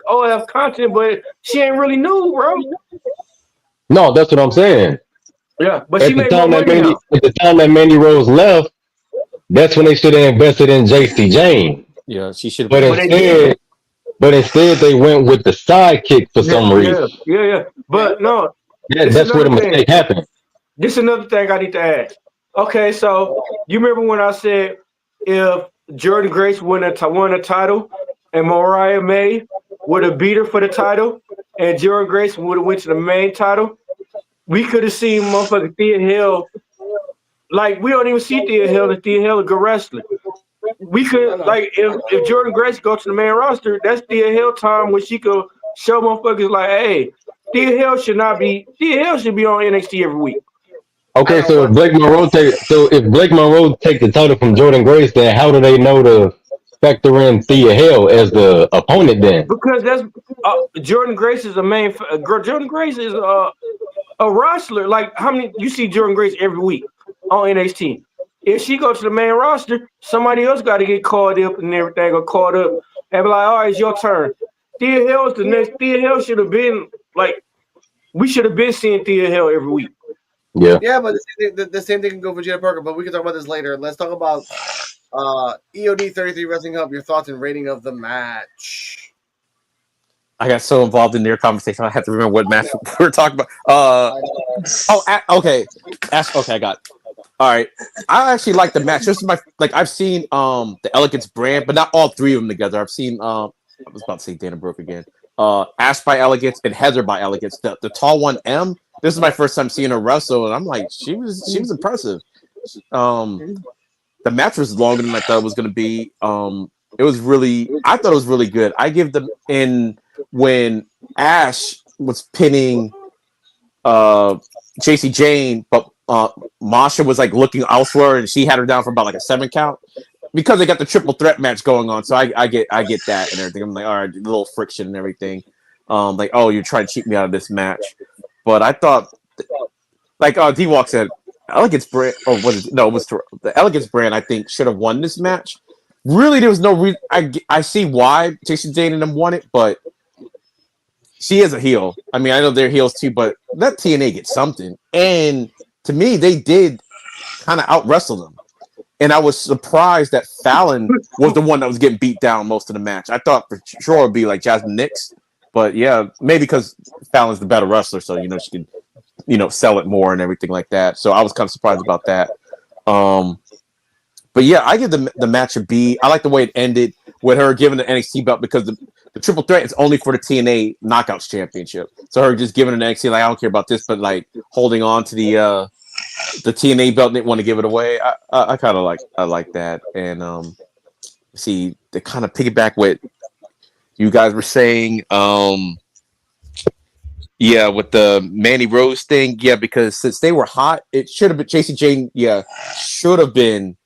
OF content, but she ain't really new, bro.
No, that's what I'm saying.
Yeah, but
at
she
the
made
time
more money now.
At the time that Mandy Rose left, that's when they should have invested in JC Jane.
Yeah, she should.
But instead they went with the sidekick for some reason.
Yeah. But no,
that's where the mistake happened.
This is another thing I need to ask. Okay, so you remember when I said if Jordynne Grace won a title and Mariah May would have beat her for the title and Jordynne Grace would have went to the main title, we could have seen motherfucking Thea Hill. Like, we don't even see Thea Hill and Thea Hill a good wrestler. We could, like, if Jordynne Grace go to the main roster, that's Thea Hill time when she could show motherfuckers like, hey, Thea Hill should be on NXT every week.
Okay, so if Blake Monroe take the title from Jordynne Grace, then how do they know to factor in Thea Hill as the opponent then?
Because that's Jordynne Grace is Jordynne Grace is a wrestler. Like, how many you see Jordynne Grace every week on NXT? if she go to the main roster, somebody else got to get called up and everything, or called up and be like, all right, it's your turn. Thea Hill's the next. Thea Hill should have been like, we should have been seeing Thea Hill every week.
Yeah.
Yeah, but the same thing can go for Gina Parker, but we can talk about this later. Let's talk about EOD 33 Wrestling Hub, your thoughts and rating of the match.
I got so involved in their conversation, I have to remember what match we were talking about. Okay. Okay, I got it. All right. I actually like the match. This is my I've seen the Elegance brand, but not all three of them together. I've seen I was about to say Dana Brooke again. Ash by Elegance and Heather by Elegance. The tall one, M. This is my first time seeing her wrestle, and I'm like, she was impressive. The match was longer than I thought it was going to be. I thought it was really good. I give them when Ash was pinning JC Jane, but Masha was like looking elsewhere, and she had her down for about like a 7 count because they got the triple threat match going on. So I get that and everything. I'm like, all right, a little friction and everything. Like, oh, you're trying to cheat me out of this match. But I thought, like D-Walk said, Elegance brand, or was it? No, it was the Elegance brand. I think should have won this match. Really, there was no reason. I see why Jason Jane and them won it, but she is a heel. I mean, I know they're heels too, but let TNA get something. And to me, they did kind of out wrestle them. And I was surprised that Fallon was the one that was getting beat down most of the match. I thought for sure it'd be like Jasmine Nix, but yeah, maybe because Fallon's the better wrestler, so she can sell it more and everything like that. So I was kind of surprised about that. But yeah, I give the match a B. I like the way it ended with her giving the NXT belt because the triple threat is only for the TNA Knockouts Championship. So her just giving an NXT, like, I don't care about this, but like holding on to the TNA belt and didn't want to give it away. I kind of like that. And see, they kind of piggyback what you guys were saying. Yeah, with the Mandy Rose thing, yeah, because since they were hot, it should have been JC Jane. Yeah, should have been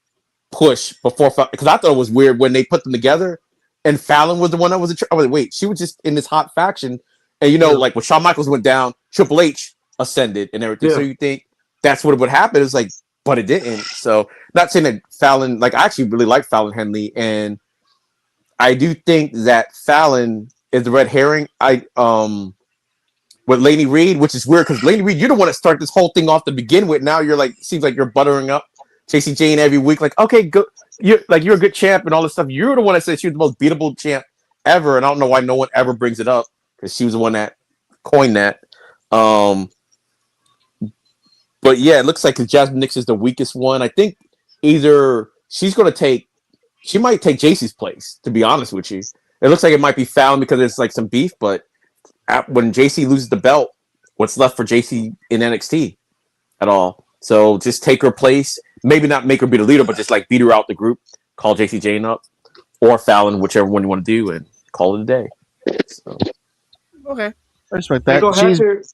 pushed before, because I thought it was weird when they put them together, and Fallon was the one that was. I was like, wait, she was just in this hot faction, and like when Shawn Michaels went down, Triple H ascended and everything. Yeah. So you think that's what would happen? It's like, but it didn't. So not saying that Fallon, I actually really like Fallon Henley, and I do think that Fallon is the red herring. With Lainey Reed, which is weird because Lainey Reed, you're the one that started this whole thing off to begin with. Now you're seems like you're buttering up JC Jane every week. Like, okay, go, you're a good champ and all this stuff. You're the one that said she was the most beatable champ ever, and I don't know why no one ever brings it up because she was the one that coined that. But yeah, it looks like Jasmine Nix is the weakest one. I think either she might take JC's place. To be honest with you, it looks like it might be Fallon because there's like some beef, but when JC loses the belt, what's left for JC in NXT at all? So just take her place. Maybe not make her be the leader, but just beat her out the group. Call JC Jane up or Fallon, whichever one you want to do, and call it a day. So.
Okay, I respect that.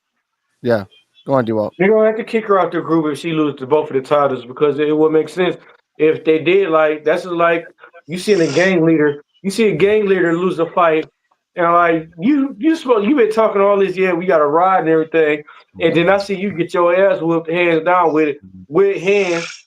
Yeah, go on, D-Walk.
They're gonna have to kick her out the group if she loses to both of the titles because it would make sense if they did. That's like you see a gang leader. You see a gang leader lose a fight. And you been talking all this, yeah, we got to ride and everything, and then I see you get your ass whooped hands down with hands.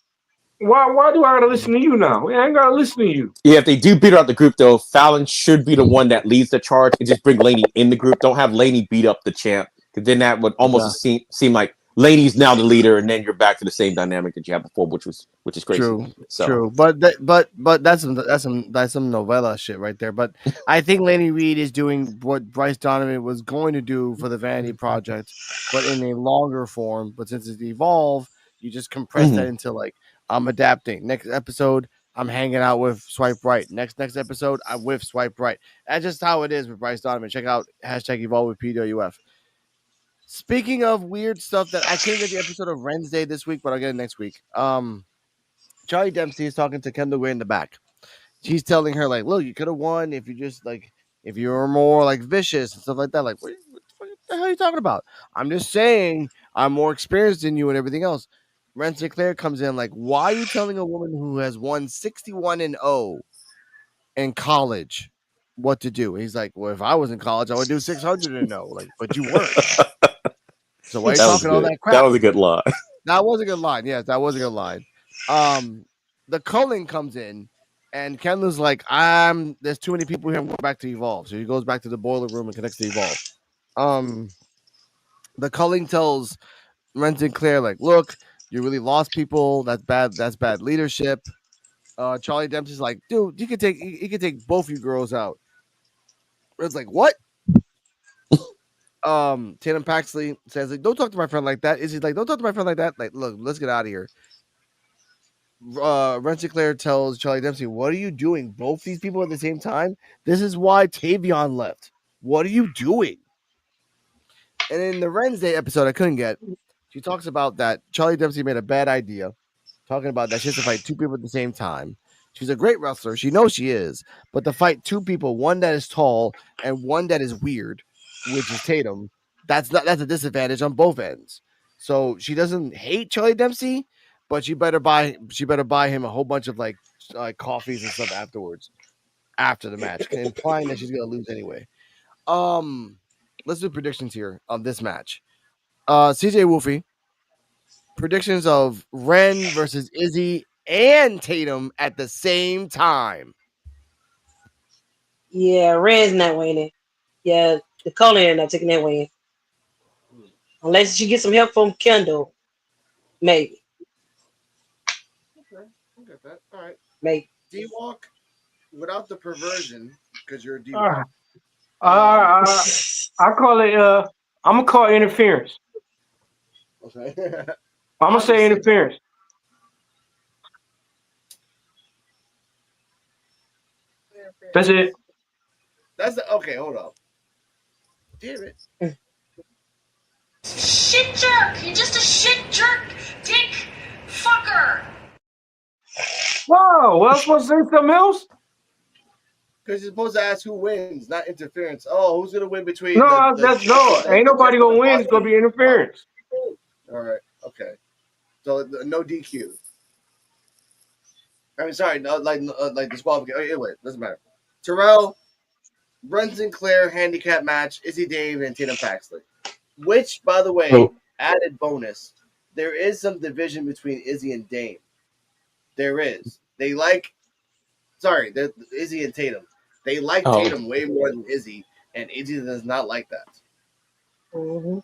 Why do I gotta listen to you now? I ain't gotta listen to you.
Yeah, if they do beat her out the group though, Fallon should be the one that leads the charge and just bring Lainey in the group. Don't have Lainey beat up the champ, because then that would almost seem like Lainey's now the leader, and then you're back to the same dynamic that you had before, which is crazy.
True. But that's some novella shit right there. But I think Lainey Reed is doing what Bryce Donovan was going to do for the Vanity Project, but in a longer form. But since it's Evolve, you just compress that into I'm adapting. Next episode, I'm hanging out with Swipe Right. Next episode, I'm with Swipe Right. That's just how it is with Bryce Donovan. Check out #Evolve with PWF. Speaking of weird stuff that I couldn't get the episode of Wednesday this week, but I'll get it next week. Charlie Dempsey is talking to Kendall Gray in the back. She's telling her, look, you could have won if you just if you were more vicious and stuff like that. What the hell are you talking about? I'm just saying I'm more experienced than you and everything else. Ren Sinclair comes in why are you telling a woman who has won 61-0 in college what to do? And he's like, well, if I was in college, I would do 600-0. But you weren't. So why are you talking all that crap?
That was a good line.
That was a good line. Yes, that was a good line. The culling comes in, and Kendall's like, there's too many people here. I'm going back to Evolve. So he goes back to the boiler room and connects to Evolve. The culling tells Renton Claire, like, look, you really lost people. That's bad. That's bad leadership. Charlie Dempsey's like, dude, you can take both you girls out. Red's like, what? Tatum Paxley says, like, don't talk to my friend like that. Izzy's like, don't talk to my friend like that. Like, look, let's get out of here. Renton Claire tells Charlie Dempsey, what are you doing? Both these people at the same time? This is why Tavion left. What are you doing? And in the Wednesday episode I couldn't get, she talks about that Charlie Dempsey made a bad idea, talking about that she has to fight two people at the same time. She's a great wrestler. She knows she is. But to fight two people, one that is tall and one that is weird, which is Tatum, that's a disadvantage on both ends. So she doesn't hate Charlie Dempsey, but she better buy him a whole bunch of like coffees and stuff after the match, implying that she's gonna lose anyway. Let's do predictions here on this match. Ceejaywolfy, predictions of Ren versus Izzy and Tatum at the same time.
Yeah, Ren's not winning. Yeah, the Colin not taking that win. Unless she gets some help from Kendall. Maybe.
Okay, that. All right.
Maybe.
D-Walk, without the perversion, because you're a
I
D-Walk.
call it. I'm gonna call it interference.
Okay.
I'm gonna say interference. That's it.
That's the okay. Hold on. Damn it.
Shit jerk! You're just a shit jerk, dick fucker!
Whoa, well, I'm supposed to say something else?
Because you're supposed to ask who wins, not interference. Oh, who's gonna win between
No, ain't
the
nobody
Jet and
gonna
the
win. It's gonna
Boston?
be interference.
All right. Okay. So no DQ. I mean, sorry, no, like disqualification. Anyway, doesn't matter. Terrell, Brunson Claire handicap match. Izzy Dave and Tatum Paxley. Which, by the way, added bonus. There is some division between Izzy and Dame. There is. Izzy and Tatum. They like Tatum way more than Izzy, and Izzy does not like that.
Mm-hmm.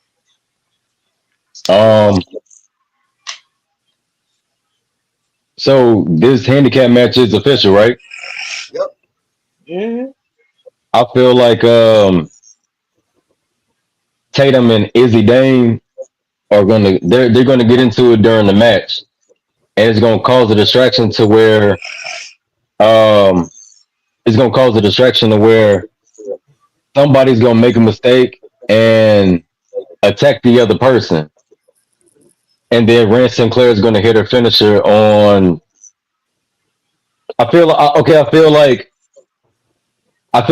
So this handicap match is official, right?
Yep.
Mm-hmm.
I feel like Tatum and Izzy Dame are they're gonna get into it during the match, and it's gonna cause a distraction to where somebody's gonna make a mistake and attack the other person, and then Rand Sinclair is gonna hit her finisher on. I feel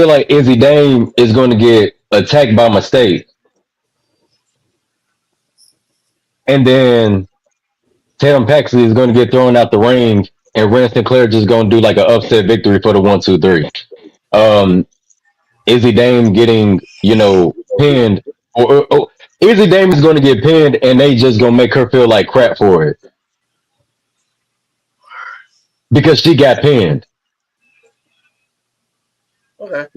like Izzy Dame is going to get attacked by mistake, and then Tatum Paxley is going to get thrown out the ring, and Rand Sinclair just going to do like an upset victory for the 1-2-3. Izzy Dame getting pinned, or Izzy Dame is going to get pinned, and they just going to make her feel like crap for it because she got pinned.
Okay.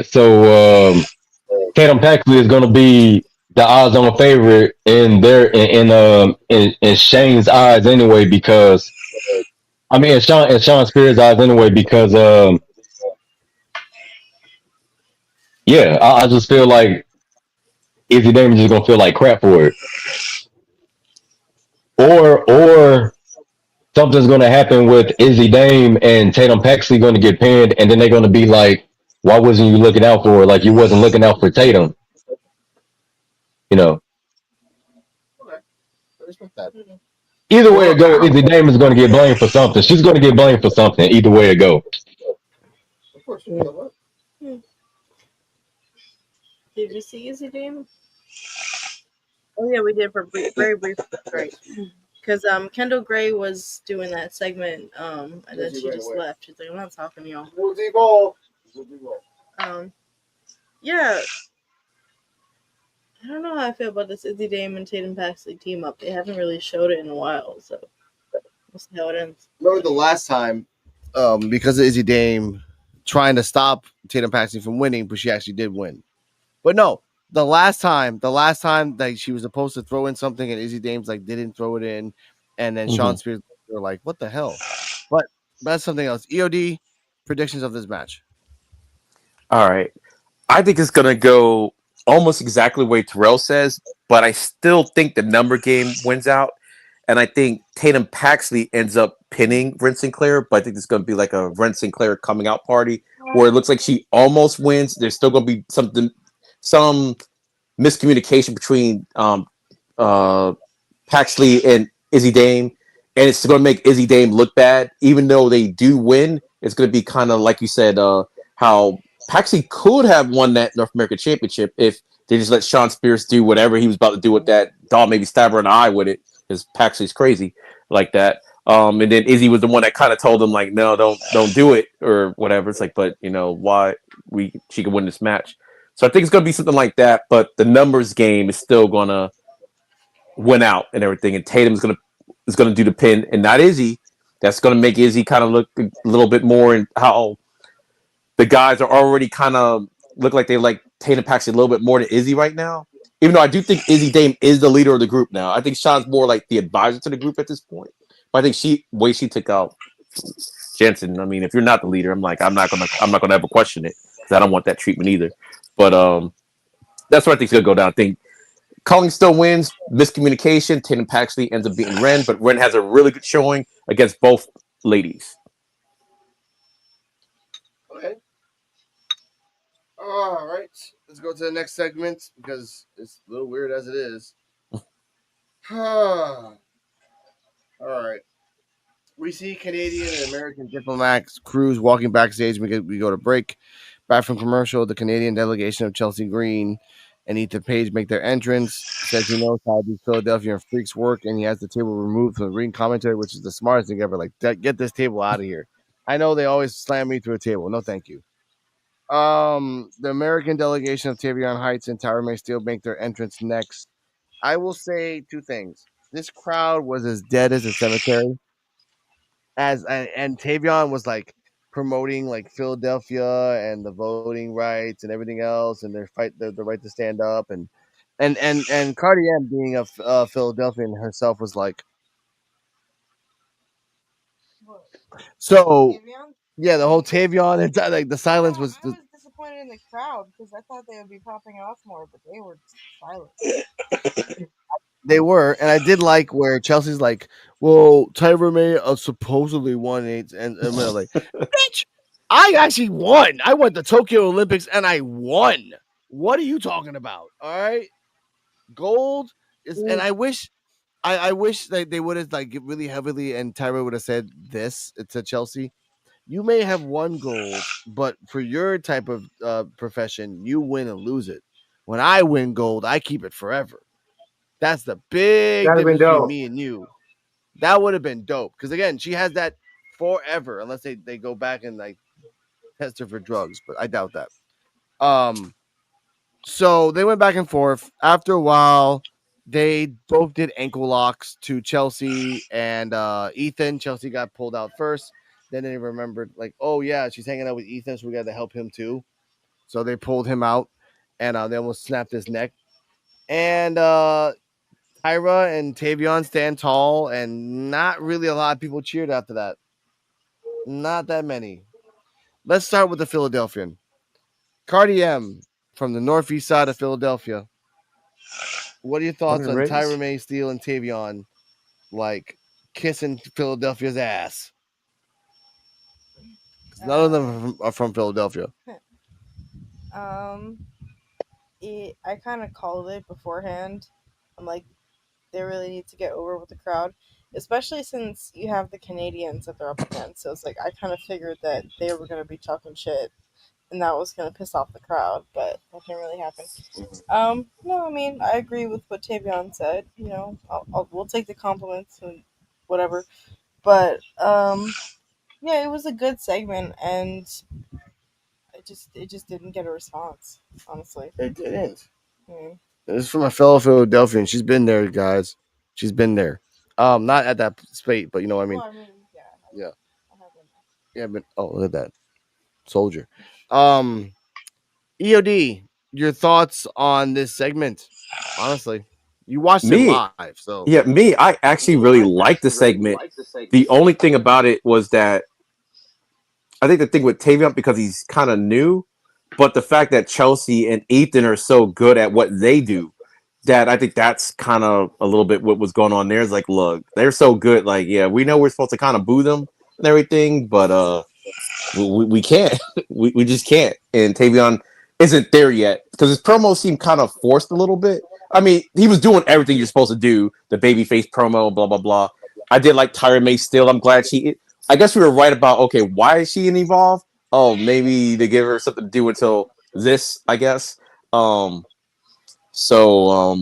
So Tatum Paxley is going to be the odds-on favorite in Shane's eyes anyway, because in Sean Spears' eyes anyway, because I just feel like Izzy Dame is just gonna feel like crap for it, or something's gonna happen with Izzy Dame and Tatum Paxley going to get pinned, and then they're going to be like, "Why wasn't you looking out for her? Like you wasn't looking out for Tatum?"
Okay. I respect that.
Either way it go, Izzy Dame is going to get blamed for something. She's going to get blamed for something. Either way it go.
Of course.
Did you see Izzy Dame? Oh yeah, we did for very brief, right? Because Kendall Gray was doing that segment, and then she just left. She's like, "I'm not talking to y'all." Yeah. I don't know how I feel about this Izzy Dame and Tatum Paxley team up. They haven't really showed it in a while, so we'll see how it ends.
Remember the last time, because of Izzy Dame trying to stop Tatum Paxley from winning, but she actually did win. But no, the last time that she was supposed to throw in something and Izzy Dame's like didn't throw it in, and then Sean Spears were like, "What the hell?" But that's something else. EOD predictions of this match.
All right. I think it's going to go almost exactly the way Terrell says, but I still think the number game wins out. And I think Tatum Paxley ends up pinning Ren Sinclair, but I think it's going to be like a Ren Sinclair coming out party where it looks like she almost wins. There's still going to be some miscommunication between Paxley and Izzy Dame, and it's going to make Izzy Dame look bad. Even though they do win, it's going to be kind of like you said, how Paxley could have won that North American Championship if they just let Sean Spears do whatever he was about to do with that doll, maybe stab her in the eye with it, because Paxley's crazy like that. And then Izzy was the one that kind of told him like, no, don't do it or whatever. It's like, but why she could win this match. So I think it's going to be something like that. But the numbers game is still going to win out and everything, and Tatum's is gonna do the pin and not Izzy. That's gonna make Izzy kind of look a little bit more, and how the guys are already kind of look like they like Tatum Paxley a little bit more than Izzy right now. Even though I do think Izzy Dame is the leader of the group now. I think Sean's more like the advisor to the group at this point. But I think way she took out Jensen. I mean, if you're not the leader, I'm not gonna ever question it, because I don't want that treatment either. But that's what I think is gonna go down. I think Culling still wins. Miscommunication. Tatum Paxley ends up beating Ren, but Ren has a really good showing against both ladies.
Okay. All right. Let's go to the next segment because it's a little weird as it is. All right. We see Canadian and American diplomats crews walking backstage. We go to break. Back from commercial, the Canadian delegation of Chelsea Green and Ethan Page make their entrance. Says he knows how these Philadelphia freaks work, and he has the table removed from the ring commentary, which is the smartest thing ever. Like, get this table out of here. I know they always slam me through a table. No, thank you. The American delegation of Tavion Heights and Tyra May Steele make their entrance next. I will say two things. This crowd was as dead as a cemetery. And Tavion was like promoting like Philadelphia and the voting rights and everything else, and their fight, the right to stand up, and Cardi M being a Philadelphian herself was like, so yeah, the whole Tavion and like the silence was.
I was disappointed in the crowd because I thought they would be popping off more, but they were silent.
They were, and I did like where Chelsea's like, "Well, Tyra May supposedly won it," and I'm like, "Bitch, I actually won. I went to Tokyo Olympics and I won. What are you talking about? All right, gold is, and I wish that they would have like really heavily, and Tyra would have said this to Chelsea. You may have won gold, but for your type of profession, you win and lose it. When I win gold, I keep it forever." That's the big
That'd have been
difference between
dope.
me and you. That would have been dope. Because again, she has that forever, unless they go back and like test her for drugs, but I doubt that. So they went back and forth. After a while, they both did ankle locks to Chelsea and Ethan. Chelsea got pulled out first. Then they remembered, like, oh yeah, she's hanging out with Ethan, so we got to help him too. So they pulled him out, and they almost snapped his neck. And Tyra and Tavion stand tall, and not really a lot of people cheered after that. Not that many. Let's start with the Philadelphian. Cardi M from the northeast side of Philadelphia. What are your thoughts on Tyra May Steele and Tavion like kissing Philadelphia's ass? None of them are from Philadelphia.
I kind of called it beforehand. I'm like, they really need to get over with the crowd, especially since you have the Canadians that they're up against. So it's like I kind of figured that they were going to be talking shit, and that was going to piss off the crowd, but that didn't really happen. No, I mean I agree with what Tavion said. You know, we'll take the compliments and whatever, but yeah, it was a good segment, and it just didn't get a response, honestly.
It didn't. It's from a fellow Philadelphian. She's been there, guys. She's been there. Not at that spate, but you know what I mean.
Well, I mean,
Yeah.
I have one.
Yeah, but look at that soldier. EOD, your thoughts on this segment? Honestly, you watched it
Me,
live, so
yeah, me. I actually really liked the segment. The only thing about it was that I think the thing with Tavion because he's kind of new, but the fact that Chelsea and Ethan are so good at what they do, that I think that's kind of a little bit what was going on there. Is like, look, they're so good. Like, yeah, we know we're supposed to kind of boo them and everything, but we can't. we just can't. And Tavion isn't there yet because his promo seemed kind of forced a little bit. I mean, he was doing everything you're supposed to do. The babyface promo, blah blah blah. I did like Tyra May still. I'm glad she. I guess we were right about okay. Why is she in Evolve? Oh, maybe they give her something to do until this. I guess. So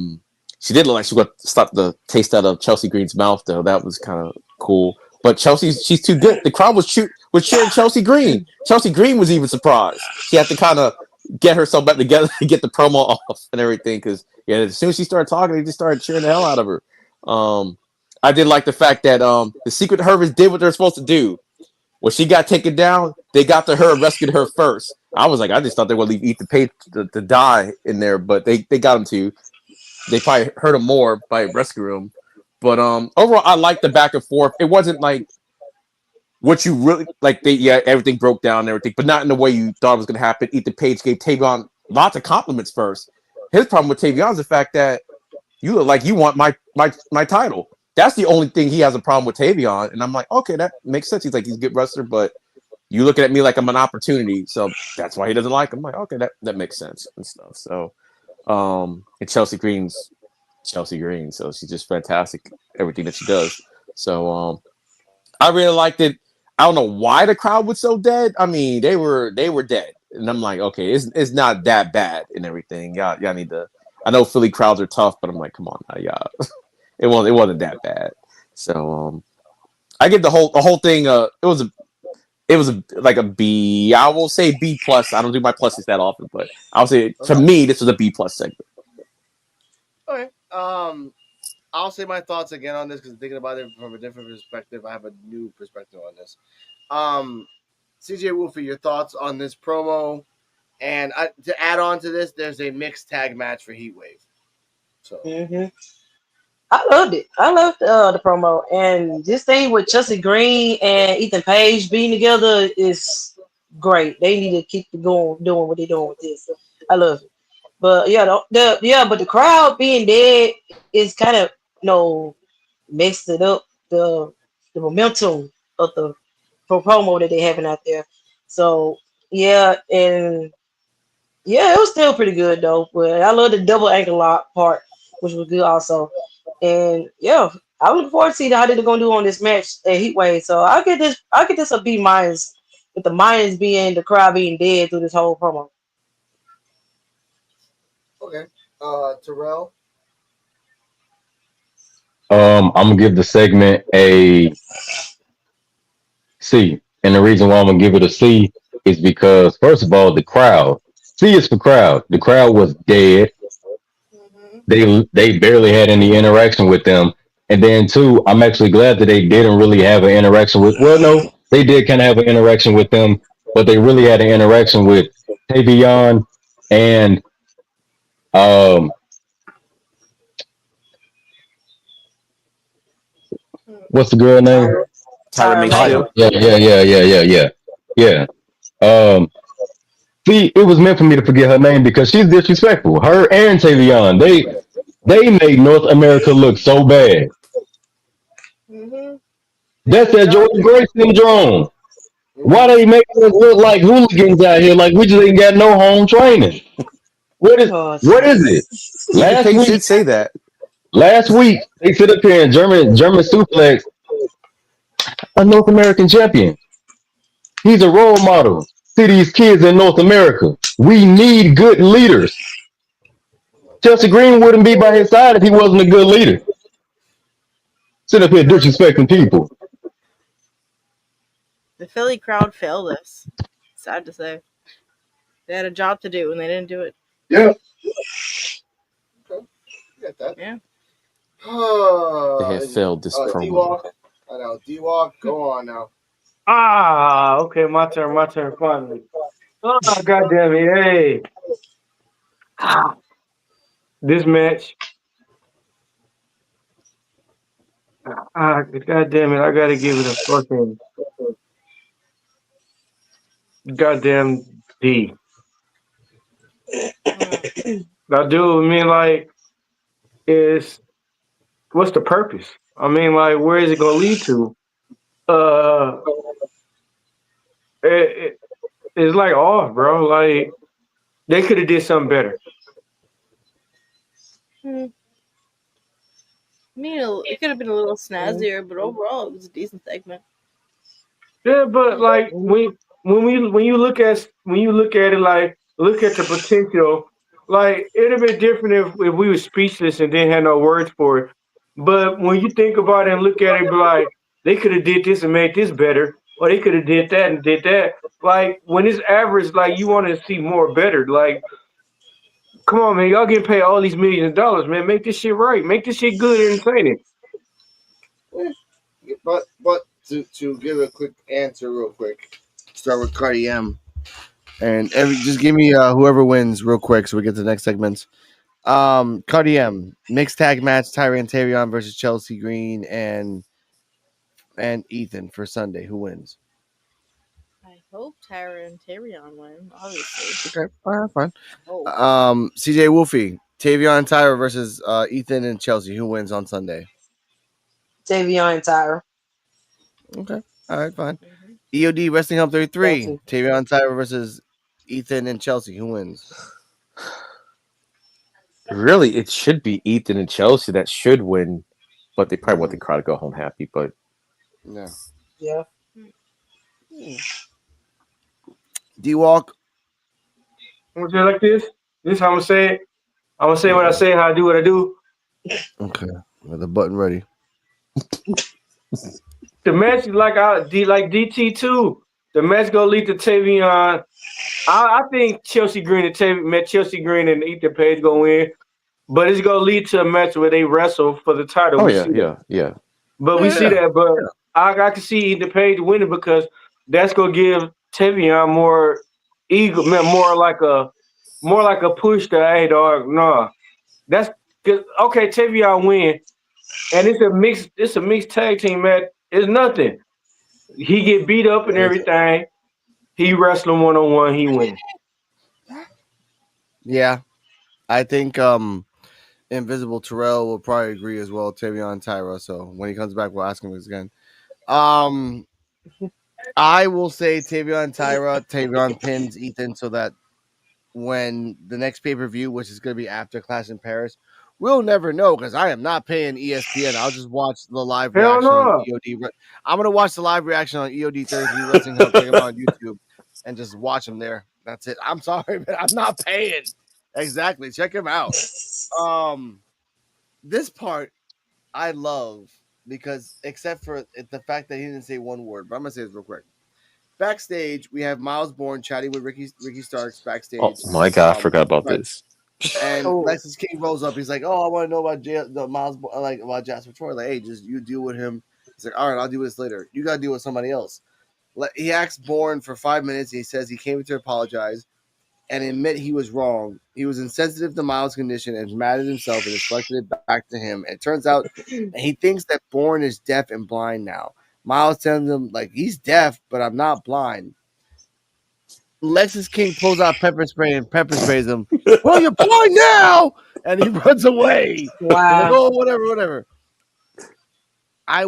she did look like she got to stop the taste out of Chelsea Green's mouth though. That was kind of cool. But she's too good. The crowd was cheering Chelsea Green. Chelsea Green was even surprised. She had to kind of get herself back together to get the promo off and everything. Because yeah, as soon as she started talking, they just started cheering the hell out of her. I did like the fact that the Secret Harvest did what they're supposed to do. When she got taken down, they got to her and rescued her first. I was like, I just thought they would leave Ethan Page to die in there, but they got him to. They probably hurt him more by rescuing him. But overall, I liked the back and forth. It wasn't like what you really like. Everything broke down and everything, but not in the way you thought it was going to happen. Ethan Page gave Tavion lots of compliments first. His problem with Tavion is the fact that you look like you want my title. That's the only thing he has a problem with Tavion, and I'm like, okay, that makes sense. He's like he's a good wrestler, but you looking at me like I'm an opportunity, so that's why he doesn't like him. I'm like, okay, that makes sense and stuff. So, and Chelsea Green, so she's just fantastic everything that she does. So, I really liked it. I don't know why the crowd was so dead. I mean, they were dead, and I'm like, okay, it's not that bad and everything. Y'all need to. I know Philly crowds are tough, but I'm like, come on now, y'all. It wasn't that bad. So I give the whole thing. It was like a B. I will say B plus. I don't do my pluses that often, but I'll say to me this was a B plus segment.
okay. I'll say my thoughts again on this because thinking about it from a different perspective, I have a new perspective on this. Ceejaywolfy, your thoughts on this promo, and to add on to this, there's a mixed tag match for Heatwave. So.
I loved it. I loved the promo, and this thing with Chelsea Green and Ethan Page being together is great. They need to keep going, doing what they're doing with this. I love it. But yeah, but the crowd being dead is kind of messed it up the momentum of the promo that they having out there. So yeah, and yeah, it was still pretty good though. But I love the double ankle lock part, which was good also. And yeah, I'm looking forward to see how they're gonna do on this match at Heatwave. So I get this a B minus, with the minus being the crowd being dead through this whole promo.
Okay. Terrell.
I'm gonna give the segment a C, and the reason why I'm gonna give it a C is because first of all, the crowd. C is for crowd. The crowd was dead. They barely had any interaction with them. And then two, I'm actually glad that they didn't really have an interaction with. Well, no, they did kind of have an interaction with them, but they really had an interaction with Tavion and um what's the girl name?
Tyra May
Hyde.
still.
Yeah. See, it was meant for me to forget her name because she's disrespectful. Her and Tavion, they made North America look so bad. That's that Jordan Gray syndrome. Why they making us look like hooligans out here? Like we just ain't got no home training.
Oh,
What is it?
Ethan
Last
Page
week,
did say that.
they sit up here and German suplex a North American champion. He's a role model to these kids in North America. We need good leaders. Chelsea Green wouldn't be by his side if he wasn't a good leader. Sit up here disrespecting people.
The Philly crowd failed us. Sad to say. They had a job to do and they didn't do it.
Yeah.
Yeah.
They have failed this promo.
D-Walk. I know. D-Walk, go on now.
Okay, my turn, finally. Oh, goddamn it, hey. This match. Goddamn it, I gotta give it a fucking goddamn D. Now, dude, I mean, like, what's the purpose? I mean, like, where is it gonna lead to? Uh, it's like off, bro. Like, they could have did something better.
I mean, it could have been a little snazzier, but overall, it was a decent segment.
Yeah, but like when you look at it, like look at the potential. Like it'd have been different if we were speechless and didn't have no words for it. But when you think about it and look at it, be like they could have did this and made this better, or they could have did that and did that. Like when it's average, like you want to see more better. Like, come on, man, y'all getting paid all these millions of dollars, man. Make this shit right. Make this shit good and entertaining.
But to give a quick answer real quick, start with Cardi M. And just give me whoever wins real quick so we get to the next segments. Cardi M, mixed tag match, Tyrion Tavion versus Chelsea Green and Ethan for Sunday. Who wins?
I hope Tyra and Tyrion win, obviously.
Okay, all right, fine. Ceejaywolfy, Tavion Tyra versus Ethan and Chelsea. Who wins on Sunday?
Tavion and Tyra.
Okay, all right, fine. EOD Wrestling Hub 33, Tavion Tyra versus Ethan and Chelsea. Who wins?
Really, it should be Ethan and Chelsea that should win, but they probably want the crowd to go home happy. But
yeah.
D-Walk.
I'm gonna say it like this. This is how I'm gonna say it. I'm gonna say what I say, how I do what I do.
Okay, got the button ready.
The match like DT too. The match gonna lead to Tavion. I think Chelsea Green and Ethan Page gonna win, but it's gonna lead to a match where they wrestle for the title.
oh
we
yeah.
But we see that. But I can see Ethan Page winning because that's gonna give Tavion more ego, more like a push to, hey dog, nah. That's good. Okay, Tavion win, and it's a mixed tag team match. It's nothing. He get beat up and everything. He wrestling 1-on-1. He win.
Yeah, I think Invisible Terrell will probably agree as well. Tavion Tyra. So when he comes back, we'll ask him this again. I will say Tavion Tyra. Tavion pins Ethan so that when the next pay-per-view, which is going to be after Clash in Paris, we'll never know because I am not paying ESPN. I'll just watch the live reaction on EOD. I'm going to watch the live reaction on EOD 33 Wrestling Hub. Check them out on YouTube and just watch them there. That's it. I'm sorry, but I'm not paying. Exactly. Check him out. This part I love because except for the fact that he didn't say one word, but I'm going to say this real quick. Backstage, we have Miles Bourne chatting with Ricky Starks backstage.
Oh my god, I forgot about this.
And Lexus King rolls up. He's like, "Oh, I want to know about Miles, like about Jasper Troy. Like, hey, just you deal with him." He's like, "All right, I'll do this later. You gotta deal with somebody else." He asks Bourne for 5 minutes. He says he came to apologize and admit he was wrong. He was insensitive to Miles' condition and mad at himself and deflected it back to him. And it turns out he thinks that Bourne is deaf and blind now. Miles tells him, like, he's deaf, but I'm not blind. Lexus King pulls out pepper spray and pepper sprays him. Well, you're blind now! And he runs away.
Wow.
Like, oh, whatever. I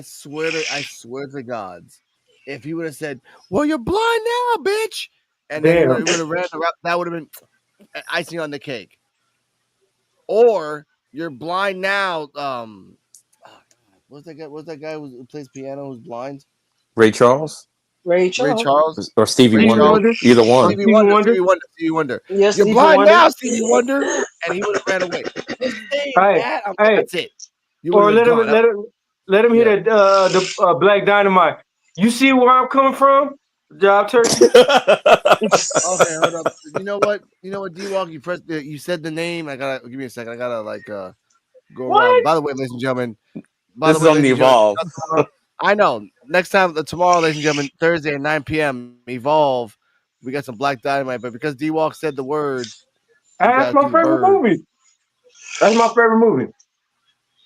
swear to gods, if he would have said, well, you're blind now, bitch. And then he would have ran around, that would have been icing on the cake. Or you're blind now. What's that guy who plays piano who's blind?
Ray Charles
or
Stevie Wonder. Either one.
Stevie Wonder.
Yes,
you're
Stevie
blind
Wonder.
now, Stevie Wonder. And he would have ran away. That's it.
Or let him hit the Black Dynamite. You see where I'm coming from? Job turkey.
Okay, hold up. You know what? D-Walk, you said the name. Give me a second. I gotta go around.
What?
By the way, ladies and gentlemen.
This is on the Evolve.
I know. Next time, tomorrow, ladies and gentlemen, Thursday at 9 p.m. Evolve. We got some Black Dynamite, but because D-Walk said the word, we
That's
gotta
my
do the
favorite
bird.
movie. That's my favorite movie.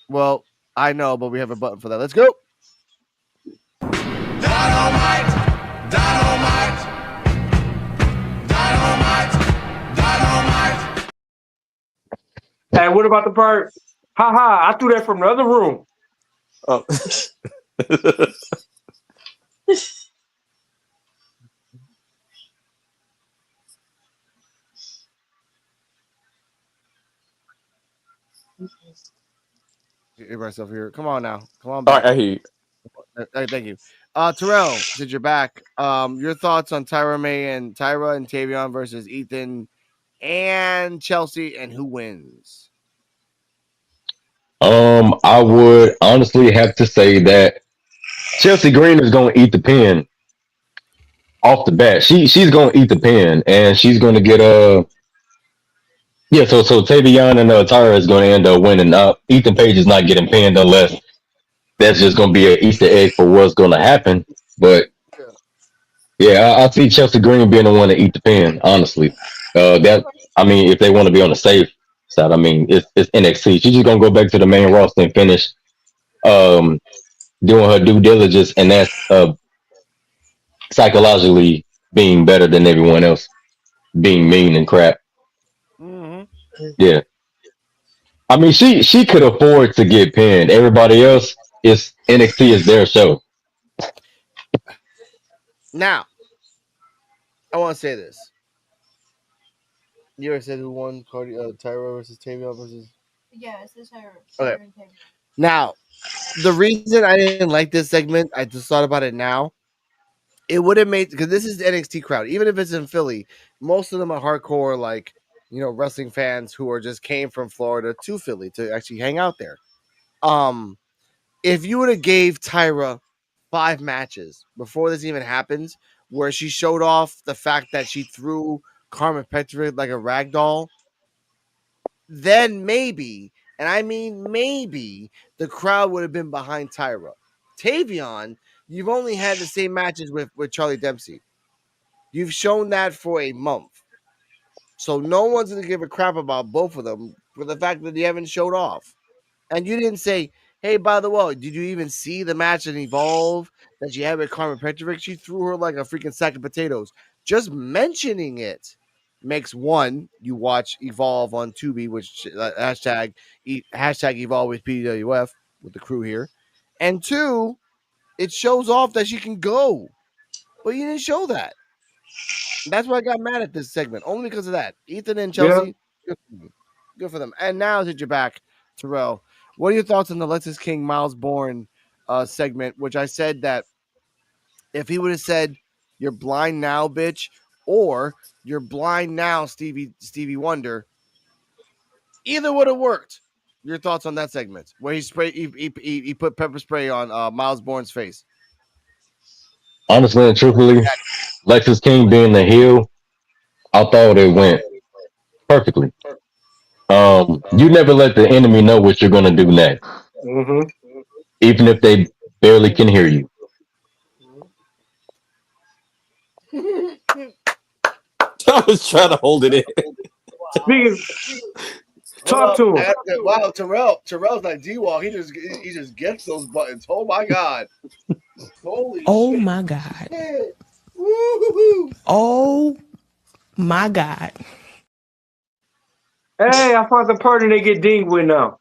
Well, I know, but we have a button for that. Let's go.
Dynamite, dynamite, dynamite, dynamite.
Hey, what about the part? Ha! I threw that from the other room.
Oh.
Get myself here. Come on now. Come on
All
back.
right, I hear you.
Thank you. Terrell, since you're back, your thoughts on Tyra and Tavion versus Ethan and Chelsea, and who wins?
I would honestly have to say that Chelsea Green is going to eat the pin off the bat. She's going to eat the pin, and she's going to get yeah. So Tavion and Tyra is going to end up winning. Ethan Page is not getting pinned unless that's just going to be an Easter egg for what's going to happen. But yeah, I see Chelsea Green being the one to eat the pin. Honestly, if they want to be on the safe side, it's NXT. She's just going to go back to the main roster and finish um doing her due diligence, and that's psychologically being better than everyone else, being mean and crap.
Mm-hmm.
Yeah, she could afford to get pinned. Everybody else is NXT is their show.
Now, I want to say this. You already said who won? Tyra versus Tavion versus.
Yeah, it's this Tyra.
Okay. Now, the reason I didn't like this segment, I just thought about it now. It would have made, because this is the NXT crowd, even if it's in Philly, most of them are hardcore, like, wrestling fans who are just came from Florida to Philly to actually hang out there. If you would have gave Tyra 5 matches before this even happens, where she showed off the fact that she threw Carmen Petrovic like a rag doll, then maybe, and I mean maybe, the crowd would have been behind Tyra. Tavion, you've only had the same matches with Charlie Dempsey. You've shown that for a month. So no one's going to give a crap about both of them for the fact that they haven't showed off. And you didn't say, hey, by the way, did you even see the match in Evolve that she had with Carmen Petrovic? She threw her like a freaking sack of potatoes. Just mentioning it makes one, you watch Evolve on Tubi, which hashtag Evolve with PWF with the crew here. And two, it shows off that she can go. But you didn't show that. That's why I got mad at this segment, only because of that. Ethan and Chelsea, good for them. And now that you're back, Terrell, what are your thoughts on the Lexus King Miles Bourne segment, which I said that if he would have said, you're blind now, bitch, or you're blind now, Stevie Wonder, either would have worked. Your thoughts on that segment where he put pepper spray on Miles Bourne's face?
Honestly and truthfully, Lexus King being the heel, I thought it went perfectly. You never let the enemy know what you're gonna do next,
Mm-hmm.
even if they barely can hear you.
I was trying to hold it in.
Speaking, talk to him.
Wow, Terrell's like D-Walk. He just gets those buttons. Oh my god. Holy
Oh
shit.
my God.
Woo-hoo-hoo.
Oh my God.
Hey, I found the part and they get dinged with now.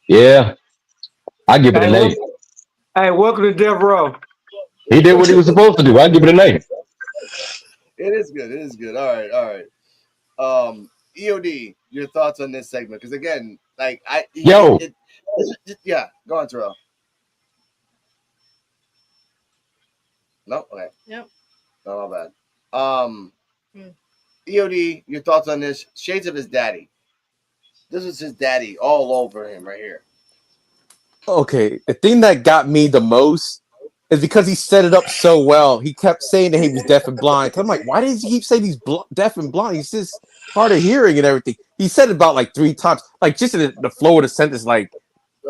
Yeah, I give it
Hey,
an A.
welcome to Death Row.
He did what he was supposed to do. I give it an A.
It is good. It is good. All right. EOD, your thoughts on this segment? Because again, like yeah, go on, Terrell. No, okay.
Yep.
No, my bad. EOD, your thoughts on this? Shades of his daddy. This is his daddy all over him right here.
Okay, the thing that got me the most is because he set it up so well. He kept saying that he was deaf and blind. I'm like, why does he keep saying he's deaf and blind? He's just hard of hearing and everything. He said it about like 3 times, like just in the flow of the sentence, like,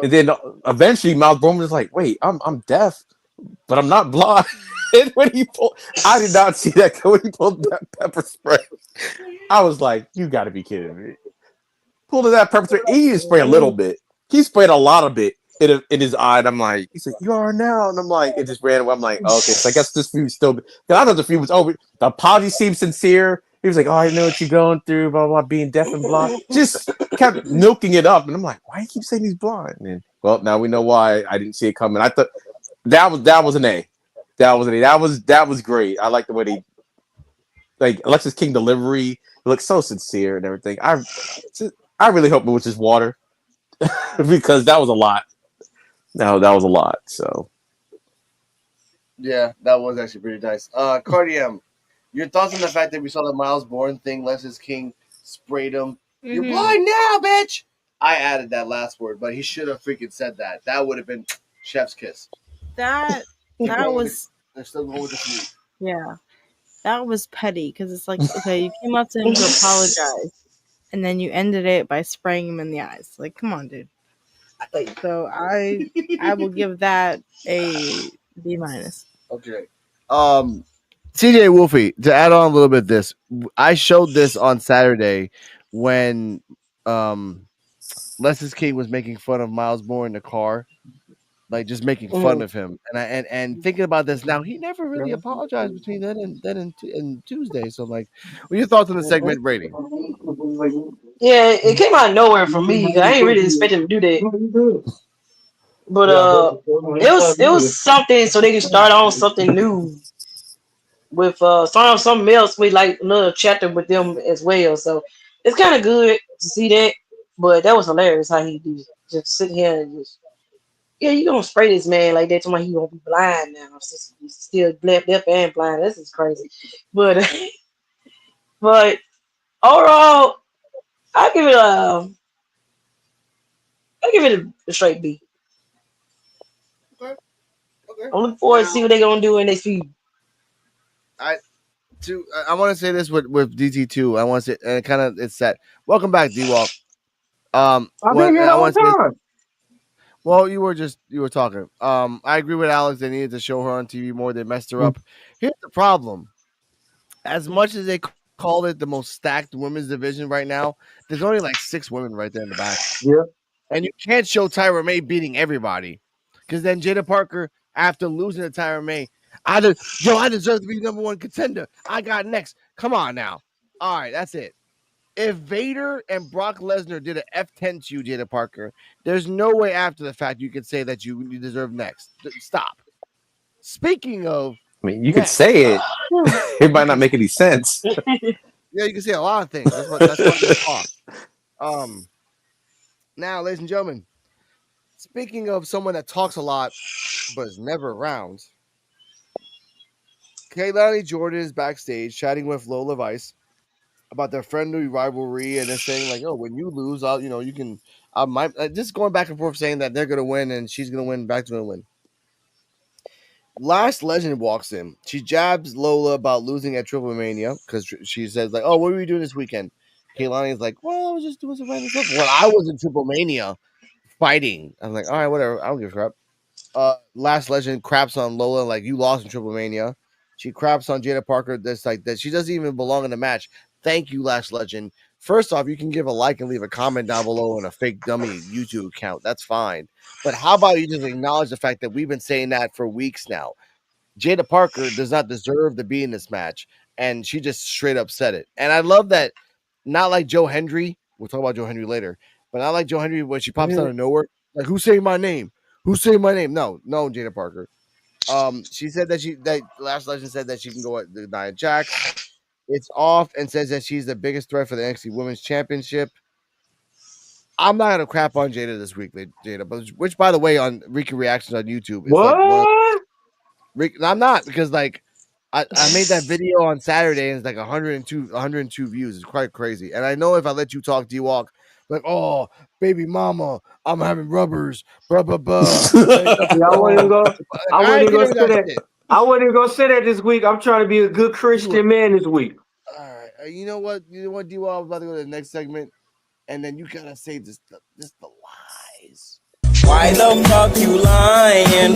and then eventually Miles Bowman was like, wait, I'm deaf, but I'm not blind. And when he pulled, I did not see that when he pulled that pepper spray. I was like, you got to be kidding me. Pulled that pepper spray. He didn't spray a little bit. He sprayed a lot of it in his eye. And I'm like, he said, you are now. And I'm like, it just ran away. I'm like, okay, so I guess this feud still. Because I thought the feud was over. The apology seemed sincere. He was like, oh, I know what you're going through, blah, blah, being deaf and blind. Just kept milking it up. And I'm like, why do you keep saying he's blind? And well, now we know why. I didn't see it coming. I thought that was an A. That was an A. That was great. I like the way they, like, Alexis King delivery. It looks so sincere and everything. I really hope it was just water because that was a lot. No, that was a lot. So
Yeah, that was actually pretty nice. Cardium, your thoughts on the fact that we saw the Miles Bourne thing? Alexis King sprayed him. You're blind now, bitch. I added that last word, but he should have freaking said that. That would have been chef's kiss.
That was
They're still going with the feud.
yeah. That was petty because it's like, okay, you came up to him to apologize, and then you ended it by spraying him in the eyes. Like, come on, dude. So I will give that a B-.
Okay. Ceejaywolfy, to add on a little bit of this, I showed this on Saturday when Alexis King was making fun of Miles Bourne in the car. Like just making fun of him, and thinking about this now, he never really apologized between then and Tuesday. So, like, what are your thoughts on the segment rating?
Yeah, it came out of nowhere for me. I ain't really expecting to do that, but it was something so they can start on something new with something else with like another chapter with them as well. So it's kind of good to see that, but that was hilarious how he did just sit here and just. Yeah, you gonna spray this man like that? Tomorrow he gonna be blind now. Since he's still deaf and blind. This is crazy. But but overall, I give it a straight B.
Okay.
I'm looking forward to see what they're gonna do in this feud.
I want to say this with DT2. I want to say, and it's set. Welcome back, D-Walk.
I've been here the whole time.
Well, you were talking. I agree with Alex. They needed to show her on TV more. They messed her up. Here's the problem. As much as they called it the most stacked women's division right now, there's only like 6 women right there in the back.
Yeah.
And you can't show Tyra May beating everybody. Because then Jada Parker, after losing to Tyra May, I deserve to be #1 contender. I got next. Come on now. All right, that's it. If Vader and Brock Lesnar did an F10 to you, Jada Parker, there's no way after the fact you could say that you deserve next. Stop. Speaking of,
I mean, you could say it. It might not make any sense.
Yeah, you can say a lot of things. That's what we talk. Now, ladies and gentlemen, speaking of someone that talks a lot but is never around, Kehlani Jordan is backstage chatting with Lola Vice about their friendly rivalry, and they're saying like, "Oh, when you lose, you can." Just going back and forth saying that they're gonna win and she's gonna win, back to gonna win. Last Legend walks in. She jabs Lola about losing at Triple Mania because she says like, "Oh, what are we doing this weekend?" Kehlani is like, "Well, I was just doing some random stuff." Well, I was in Triple Mania fighting. I'm like, "All right, whatever. I don't give a crap." Last Legend craps on Lola like, "You lost in Triple Mania." She craps on Jada Parker. That's like that. She doesn't even belong in the match. Thank you, Last Legend. First off, you can give a like and leave a comment down below on a fake dummy YouTube account. That's fine. But how about you just acknowledge the fact that we've been saying that for weeks now? Jada Parker does not deserve to be in this match, and she just straight up said it. And I love that. Not like Joe Hendry. We'll talk about Joe Hendry later. But not like Joe Hendry when she pops out of nowhere. Like, who's saying my name? Who's saying my name? No, Jada Parker. She said that Last Legend said that she can go at the Nia Jax. It's off and says that she's the biggest threat for the NXT Women's Championship. I'm not gonna crap on Jada this week, Jada, but which, by the way, on Rico reactions on YouTube, I'm not, because like I made that video on Saturday and it's like 102 views. It's quite crazy. And I know if I let you talk, D-Walk, Like, oh, baby mama, I'm having rubbers, blah blah blah.
Yeah, I wouldn't even go. I
I
wouldn't
ain't
even go
getting
sit
that
at.
shit.
I wouldn't even go sit at this week. I'm trying to be a good Christian man this week.
All right, you know what? You know what, D. I'm about to go to the next segment, and then you gotta say this the lies.
Why the fuck you lying?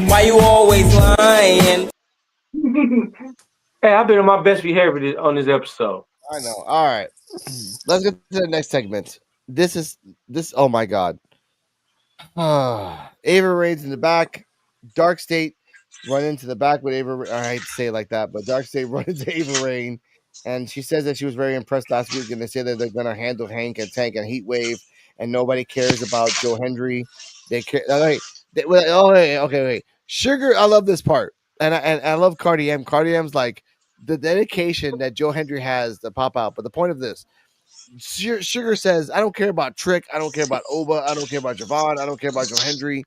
Why you always lying?
Hey, I've been on my best behavior on this episode.
I know. All right, let's get to the next segment. This. Oh my god. Ava Rain's in the back. Dark State run into the back with Ava. I hate to say it like that, but Dark State run into Ava Rain, and she says that she was very impressed last week, and they say that they're gonna handle Hank and Tank and Heat Wave, and nobody cares about Joe Hendry. They care. Wait. Sugar, I love this part, and I love Cardi M. Cardi M's like the dedication that Joe Hendry has to pop out. But the point of this. Sugar says, I don't care about Trick. I don't care about Oba. I don't care about Javon. I don't care about Joe Hendry.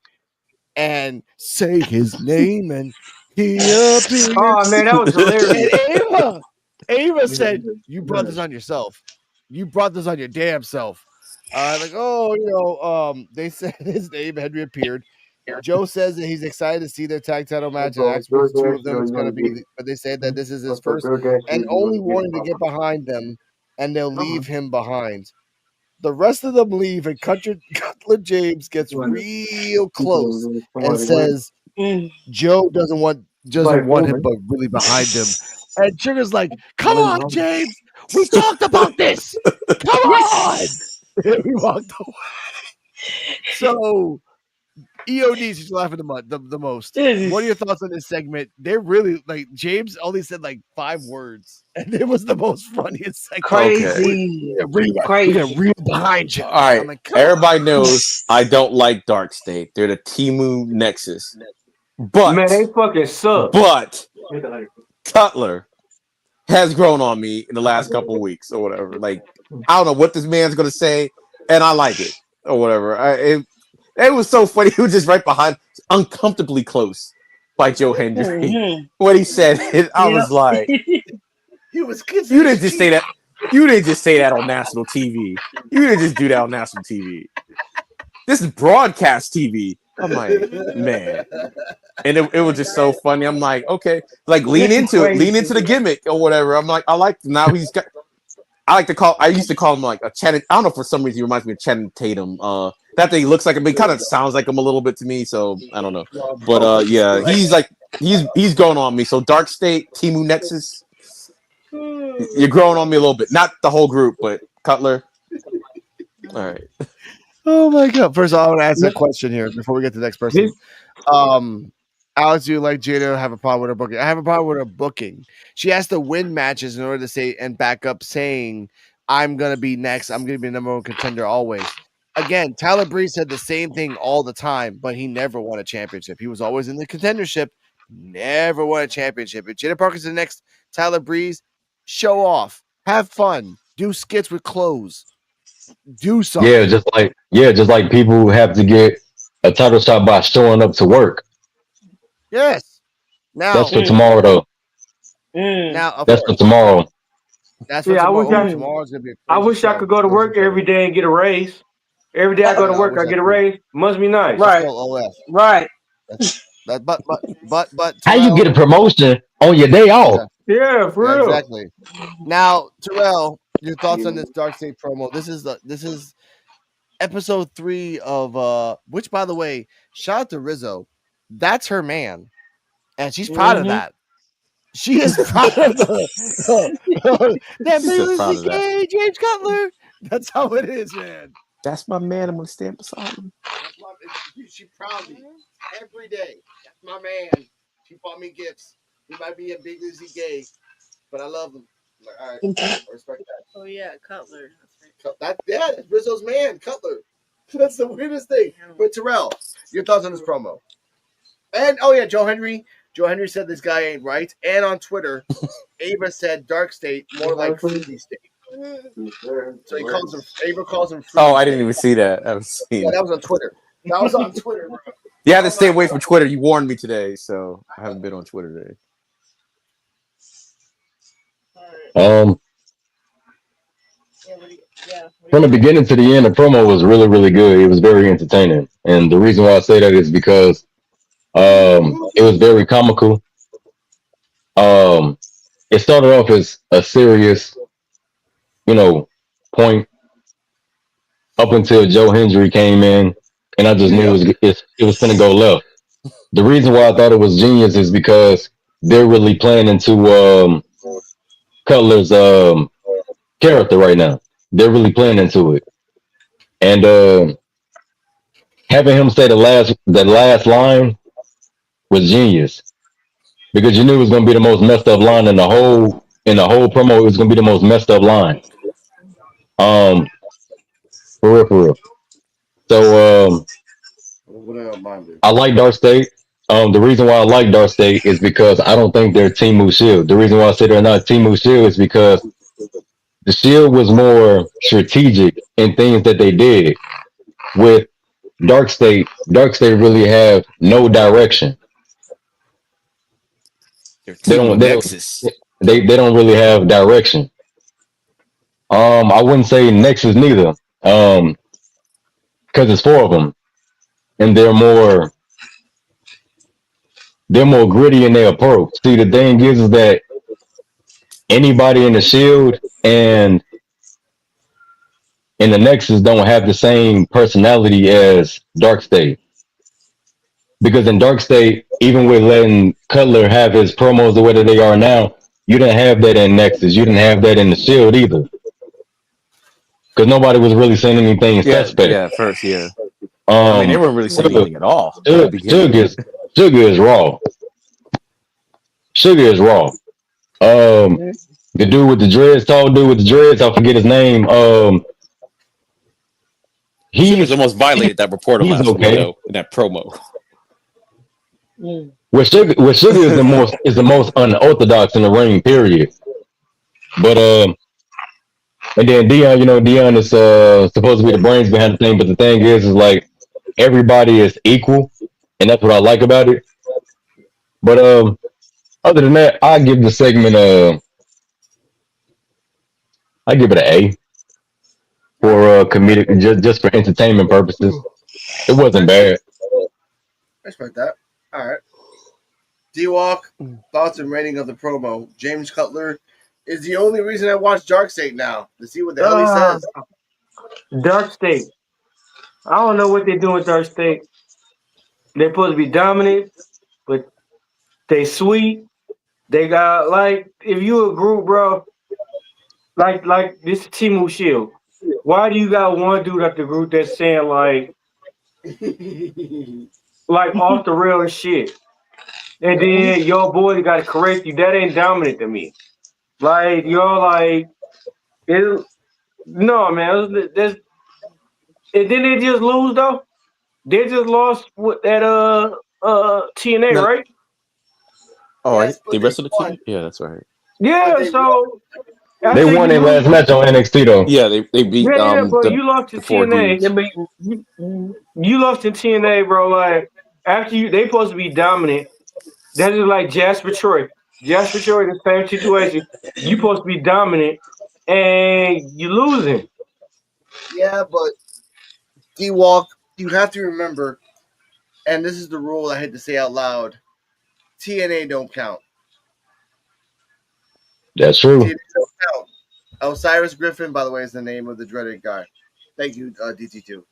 And say his name and he appears.
Oh man, that was hilarious.
And Ava said, you brought this on yourself. You brought this on your damn self. They said his name, Henry appeared. Joe says that he's excited to see their tag title match, and asks which two of them it's going to be. But they said that this is his first and only warning to get behind them, and they'll leave him behind. The rest of them leave, and Cutler James gets real close and says Joe doesn't want him, but really behind him. And Sugar's like, "Come on, James, we talked about this. Come on." And we walked away. So EOD's just laughing the most. What are your thoughts on this segment? They're really like James only said like 5 words, and it was the most funniest segment.
Crazy.
We got real behind you.
All right,
I'm like,
everybody knows I don't like Dark State. They're the Timu Nexus, but
Man, they fucking suck.
But Cutler has grown on me in the last couple of weeks or whatever. Like, I don't know what this man's gonna say, and I like it or whatever. It was so funny. He was just right behind, uncomfortably close by Joe Hendry. When he said it, I was like,
"You
didn't just say that. You didn't just say that on national TV. You didn't just do that on national TV. This is broadcast TV." I'm like, man. And it was just so funny. I'm like, okay, like lean into it, lean into the gimmick or whatever. I'm like, I like now he's got. I used to call him like a Channing. I don't know, for some reason he reminds me of Channing Tatum. That thing looks like him, but he kind of sounds like him a little bit to me. So I don't know, but yeah, he's going on me. So Dark State, Timu Nexus, you're growing on me a little bit. Not the whole group, but Cutler. All right.
Oh my god! First of all, I want to ask a question here before we get to the next person. Alex, do you like Jada? Have a problem with her booking? I have a problem with her booking. She has to win matches in order to say and back up saying, "I'm gonna be next. I'm gonna be the number 1 contender always." Again, Tyler Breeze said the same thing all the time, but he never won a championship. He was always in the contendership, never won a championship. If Jada Parker's the next Tyler Breeze, show off, have fun, do skits with clothes, do something.
just like people who have to get a title shot by showing up to work.
Yes. Now
that's for tomorrow, though.
Now
that's for tomorrow.
That's for tomorrow. Tomorrow's gonna be.
I wish I could go to work every day and get a raise. Every day I go to work, I get a raise. Must be nice,
right? Right.
But
how you get a promotion on your day off?
Yeah, for real.
Exactly. Now, Terrell, your thoughts on this Dark State promo? This is episode 3 of which, by the way, shout out to Rizzo. That's her man, and she's proud of that. She is proud of that big gay James Cutler. That's how it is, man.
That's my man. I'm gonna stand beside him.
She proudly every day. That's my man. She bought me gifts. He might be a big Lizzy gay, but I love him. I'm like, all right, I respect that.
Oh yeah, Cutler.
That's right. That's Rizzo's man, Cutler. That's the weirdest thing. But Terrell, your thoughts on this promo? And Joe Hendry. Joe Hendry said this guy ain't right. And on Twitter, Ava said Dark State, more like Fruity State. So Ava calls him Fruity
Oh, I didn't even see that. I was seeing.
Yeah, that was on Twitter. That was on Twitter, bro.
You have to stay away from Twitter. You warned me today, so I haven't been on Twitter today.
From the beginning to the end, the promo was really, really good. It was very entertaining, and the reason why I say that is because it was very comical. Um, it started off as a serious, you know, point up until Joe Hendry came in, and I just knew it was going to go left. The reason why I thought it was genius is because they're really playing into Cutler's character right now. They're really playing into it, and having him say the last line was genius because you knew it was going to be the most messed up line in the whole promo. It was going to be the most messed up line. Um, for real, for real. So I like Dark State. The reason why I like Dark State is because I don't think they're Teemu Shield. The reason why I say they're not Teemu Shield is because the Shield was more strategic in things that they did. With Dark State really have no direction.
They're Team Nexus.
They don't really have direction. I wouldn't say Nexus neither. Because it's four of them, and they're more gritty in their approach. See, the thing is that anybody in the Shield and the Nexus don't have the same personality as Dark State. Because in Dark State, even with letting Cutler have his promos the way that they are now, you didn't have that in Nexus. You didn't have that in the Shield either. Because nobody was really saying anything suspect.
Yeah, first, yeah. I mean, they weren't really saying anything at all.
Sugar is raw. Sugar is raw. The dude with the dreads, tall dude with the dreads, I forget his name.
Sugar's almost violated that reporter last week, though, in that promo.
Well, Sugar is the most unorthodox in the ring, period. But and then Dion is supposed to be the brains behind the thing, but the thing is like everybody is equal, and that's what I like about it. But other than that, I give the segment I give it an A for comedic, just for entertainment purposes. It wasn't bad.
I respect that. All right. D-Walk, thoughts and rating of the promo. James Cutler is the only reason I watch Dark State now, to see what the hell he says.
Dark State. I don't know what they're doing with Dark State. They're supposed to be dominant, but they sweet. They got, like, if you a group, bro, like this is Teemu Shield. Why do you got one dude at the group that's saying like off the rail shit? And then your boy got to correct you. That ain't dominant to me. Like, you're like, no, man. And then they just lose, though. They just lost with that TNA, right?
Oh, yes, they wrestled the team? Yeah, that's right.
Yeah, so
they won their last match on NXT, though.
Yeah, they beat
bro, you lost to TNA. You lost to TNA, bro. Like, after they supposed to be dominant. That is like Jasper Troy. Jasper Troy, the same situation. You supposed to be dominant, and you losing.
Yeah, but D-Walk, you have to remember, and this is the rule I had to say out loud, TNA don't count.
That's true.
TNA don't count. Osiris Griffin, by the way, is the name of the dreaded guy. Thank you, DT2.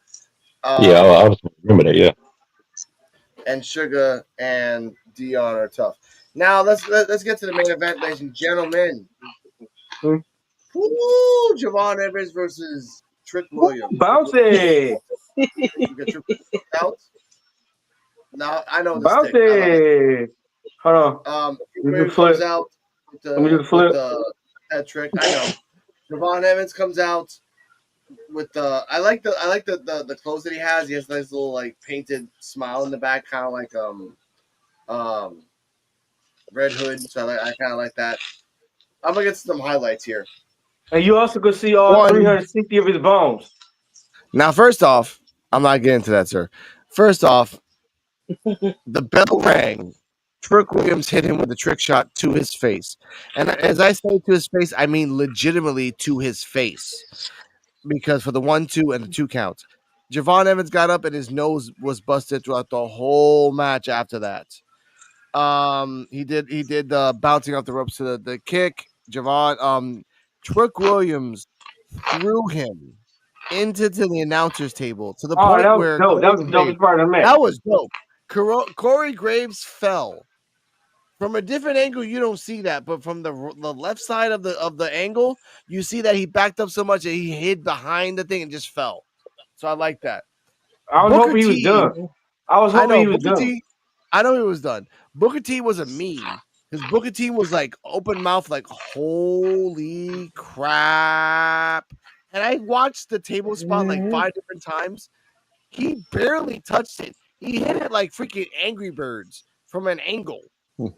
Yeah, I was remember that, yeah.
And Sugar and Dion are tough. Now let's get to the main event, ladies and gentlemen. Woo! Javon Evans versus Trick Williams.
Bouncy.
Now I know this
Bouncy.
thing.
Hold on.
Williams comes out with the head trick. I know. Javon Evans comes out with the. I like the clothes that he has. He has a nice little like painted smile in the back, kind of like Red Hood. So I kind of like that. I'm gonna get some highlights here.
And you also could see all 360 of his bones.
Now, first off, I'm not getting to that, sir. First off, the bell rang Trick Williams hit him with a trick shot to his face. And as I say to his face, I mean legitimately to his face. Because for the 1-2 and the 2 counts, Javon Evans got up and his nose was busted throughout the whole match after that. He did bouncing off the ropes to the kick. Javon, Trick Williams threw him into the announcer's table to the point
that was
where
dope. That was the dopest part of the match.
that was dope. Corey Graves fell from a different angle. You don't see that, but from the left side of the angle, you see that he backed up so much that he hid behind the thing and just fell. So I like that.
I was hoping he was done. I was hoping he was done.
I know he was done. Booker T was a meme because Booker T was like open mouth, like holy crap. And I watched the table spot like 5 different times. He barely touched it. He hit it like freaking Angry Birds from an angle,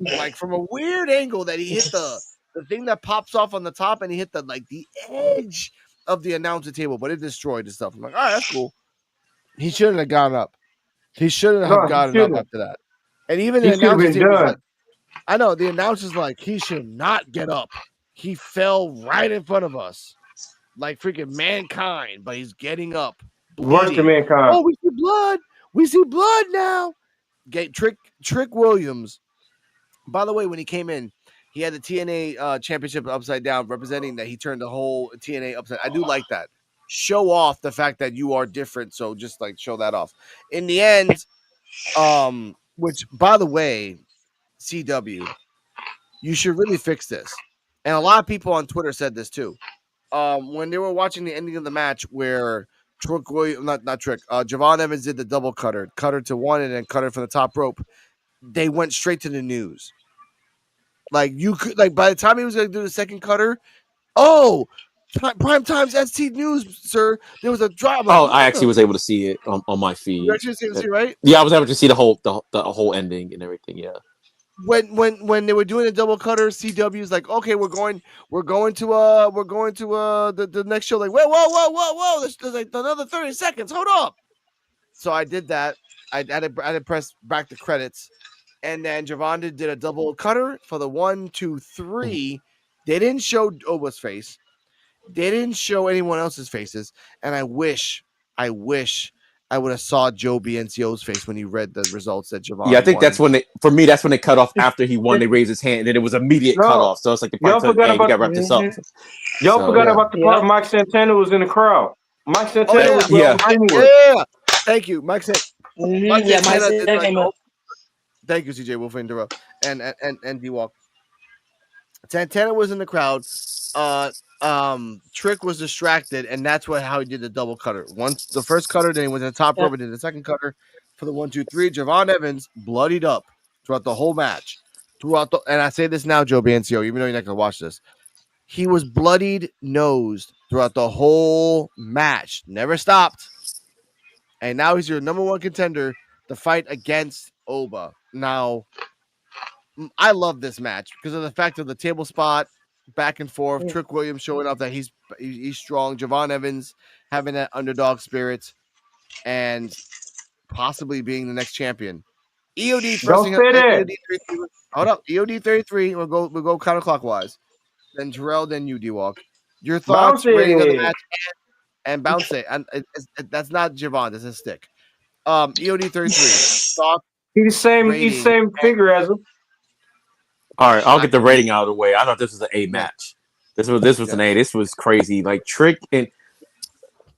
like from a weird angle that he hit the thing that pops off on the top, and he hit the edge of the announcer table, but it destroyed the stuff. I'm like, all right, that's cool. He shouldn't have gone up. He shouldn't have gotten up after that. And even the announcer table was like, I know the announcer's like, he should not get up. He fell right in front of us, like freaking Mankind, but he's getting up.
Worse than Mankind.
Oh, we see blood. We see blood now. Trick Williams. By the way, when he came in, he had the TNA championship upside down, representing that he turned the whole TNA upside. I do like that. Show off the fact that you are different. So just like show that off. In the end, which by the way, CW, you should really fix this. And a lot of people on Twitter said this too. When they were watching the ending of the match where Javon Evans did the double cutter to one and then cutter from the top rope, they went straight to the news. Like you could, like by the time he was going to do the second cutter, Prime Time's ST News, sir. There was a drop.
I actually was able to see it on my feed.
You actually see, right?
Yeah, I was able to see the whole ending and everything. Yeah.
When they were doing the double cutter, CW's like, okay, we're going to the next show. Like, whoa, there's like another 30 seconds. Hold up. So I did that. I had to press back the credits, and then Javon did a double cutter for the 1, 2, 3. They didn't show Oba's face. They didn't show anyone else's faces, and I wish I would have saw Joe BNCO's face when he read the results that Javon.
Yeah, I think that's when that's when they cut off after he won. They raised his hand, and then it was immediate cut off. So it's like
y'all forgot about
wrap this up.
Y'all forgot about the part Mike Santana was in the crowd. Mike Santana was
Thank you, Mike Santana. Mike Santana. Thank you, Ceejaywolfy and Terrell and D-Walk. Santana was in the crowd. Trick was distracted, and that's how he did the double cutter. Once the first cutter, then he went to the top rope and did the second cutter for the 1, 2, 3. Javon Evans bloodied up throughout the whole match. And I say this now, Joe Bancio, even though you're not gonna watch this, he was bloodied nosed throughout the whole match. Never stopped. And now he's your number 1 contender to fight against Oba. Now, I love this match because of the fact of the table spot, back and forth. Trick Williams showing off that he's strong. Javon Evans having that underdog spirit and possibly being the next champion. EOD pressing up. Hold up. EOD 33. We'll go counterclockwise. Then Terrell, then you, D-Walk. Your thoughts, rating of the match, and bounce it. And that's not Javon. That's a stick. EOD 33. Thoughts.
He's the same figure as him.
All right, I'll get the rating out of the way. I thought this was an A match. This was an A. This was crazy. Like Trick and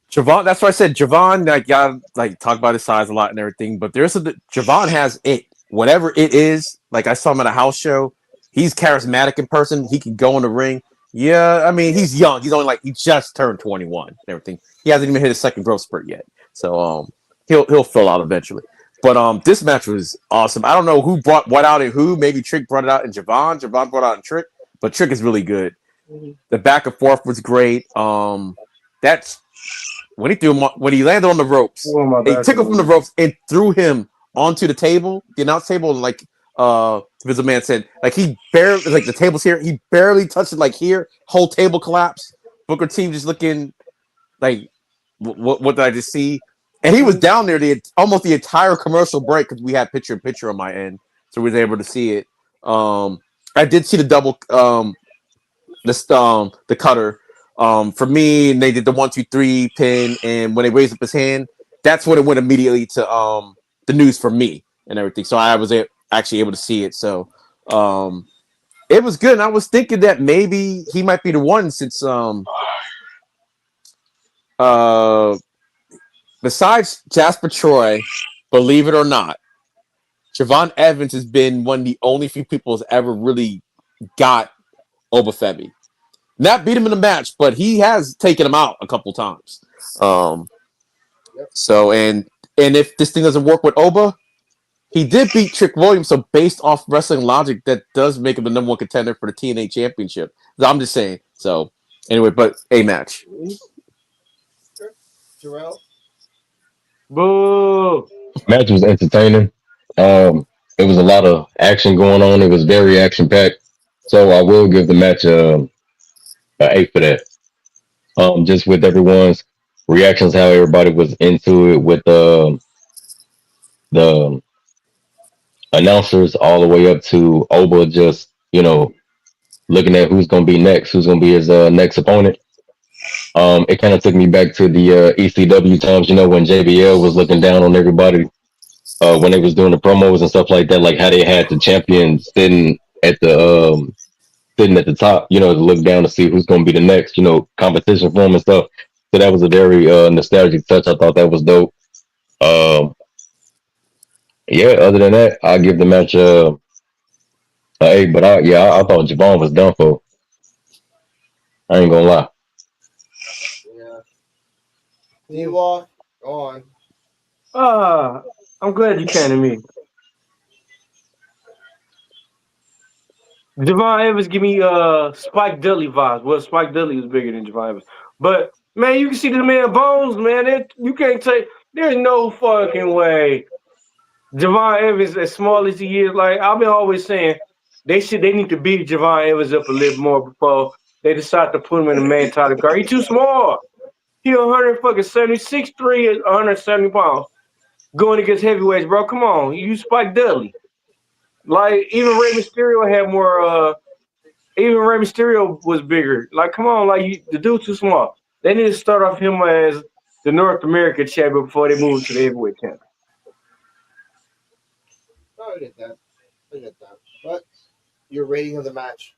Javon. That's why I said Javon. Like y'all like talk about his size a lot and everything, but Javon has it. Whatever it is. Like I saw him at a house show. He's charismatic in person. He can go in the ring. Yeah, I mean he's young. He's only he just turned 21 and everything. He hasn't even hit his second growth spurt yet. So he'll fill out eventually. But this match was awesome. I don't know who brought what out and who. Maybe Trick brought it out in Javon. Javon brought out in Trick. But Trick is really good. The back and forth was great. That's when he landed on the ropes. They took him from the ropes and threw him onto the table, the announce table. Like Visible Man said, like he barely the table's here. He barely touched it. Like here, whole table collapsed. Booker T just looking like what did I just see? And he was down there almost the entire commercial break because we had picture-in-picture on my end. so we was able to see it. I did see the double the cutter. For me, they did the 1-2-3 pin, and when they raised up his hand, that's when it went immediately to the news for me and everything. So I was actually able to see it. So it was good. And I was thinking that maybe he might be the one since besides Jasper Troy, believe it or not, Javon Evans has been one of the only few people that's ever really got Obafemi. Not beat him in the match, but he has taken him out a couple times. So and if this thing doesn't work with Oba, he did beat Trick Williams. So based off wrestling logic, that does make him the number one contender for the TNA Championship. So I'm just saying. So anyway, but a match.
Terrell?
Boo.
Match was entertaining. It was a lot of action going on. It was very action packed. So I will give the match a 8 for that. Just with everyone's reactions, how everybody was into it, with the announcers all the way up to Oba, just looking at who's going to be next, who's going to be his next opponent. It kind of took me back to the ECW times, when JBL was looking down on everybody when they was doing the promos and stuff like that, like how they had the champion sitting at the top, to look down to see who's going to be the next, competition for him and stuff. So that was a very nostalgic touch. I thought that was dope. Yeah, other than that, I'll give the match a 8. But I thought Javon was done for. I ain't gonna lie.
Yeah. Go on.
I'm glad you came to me. Javon Evans give me Spike Dudley vibes. Well, Spike Dudley was bigger than Javon Evans. But man, you can see the man bones, man. You can't take. There's no fucking way. Javon Evans, as small as he is, like I've been always saying, they need to beat Javon Evans up a little more before they decide to put him in the main title card. He's too small. He 176, 3, 170 pounds. Going against heavyweights, bro. Come on. You Spike Dudley. Like even Rey Mysterio had more even Rey Mysterio was bigger. Like, come on, the dude's too small. They need to start off him as the North American champion before they move to the heavyweight champion.
I get that. But your rating of the match.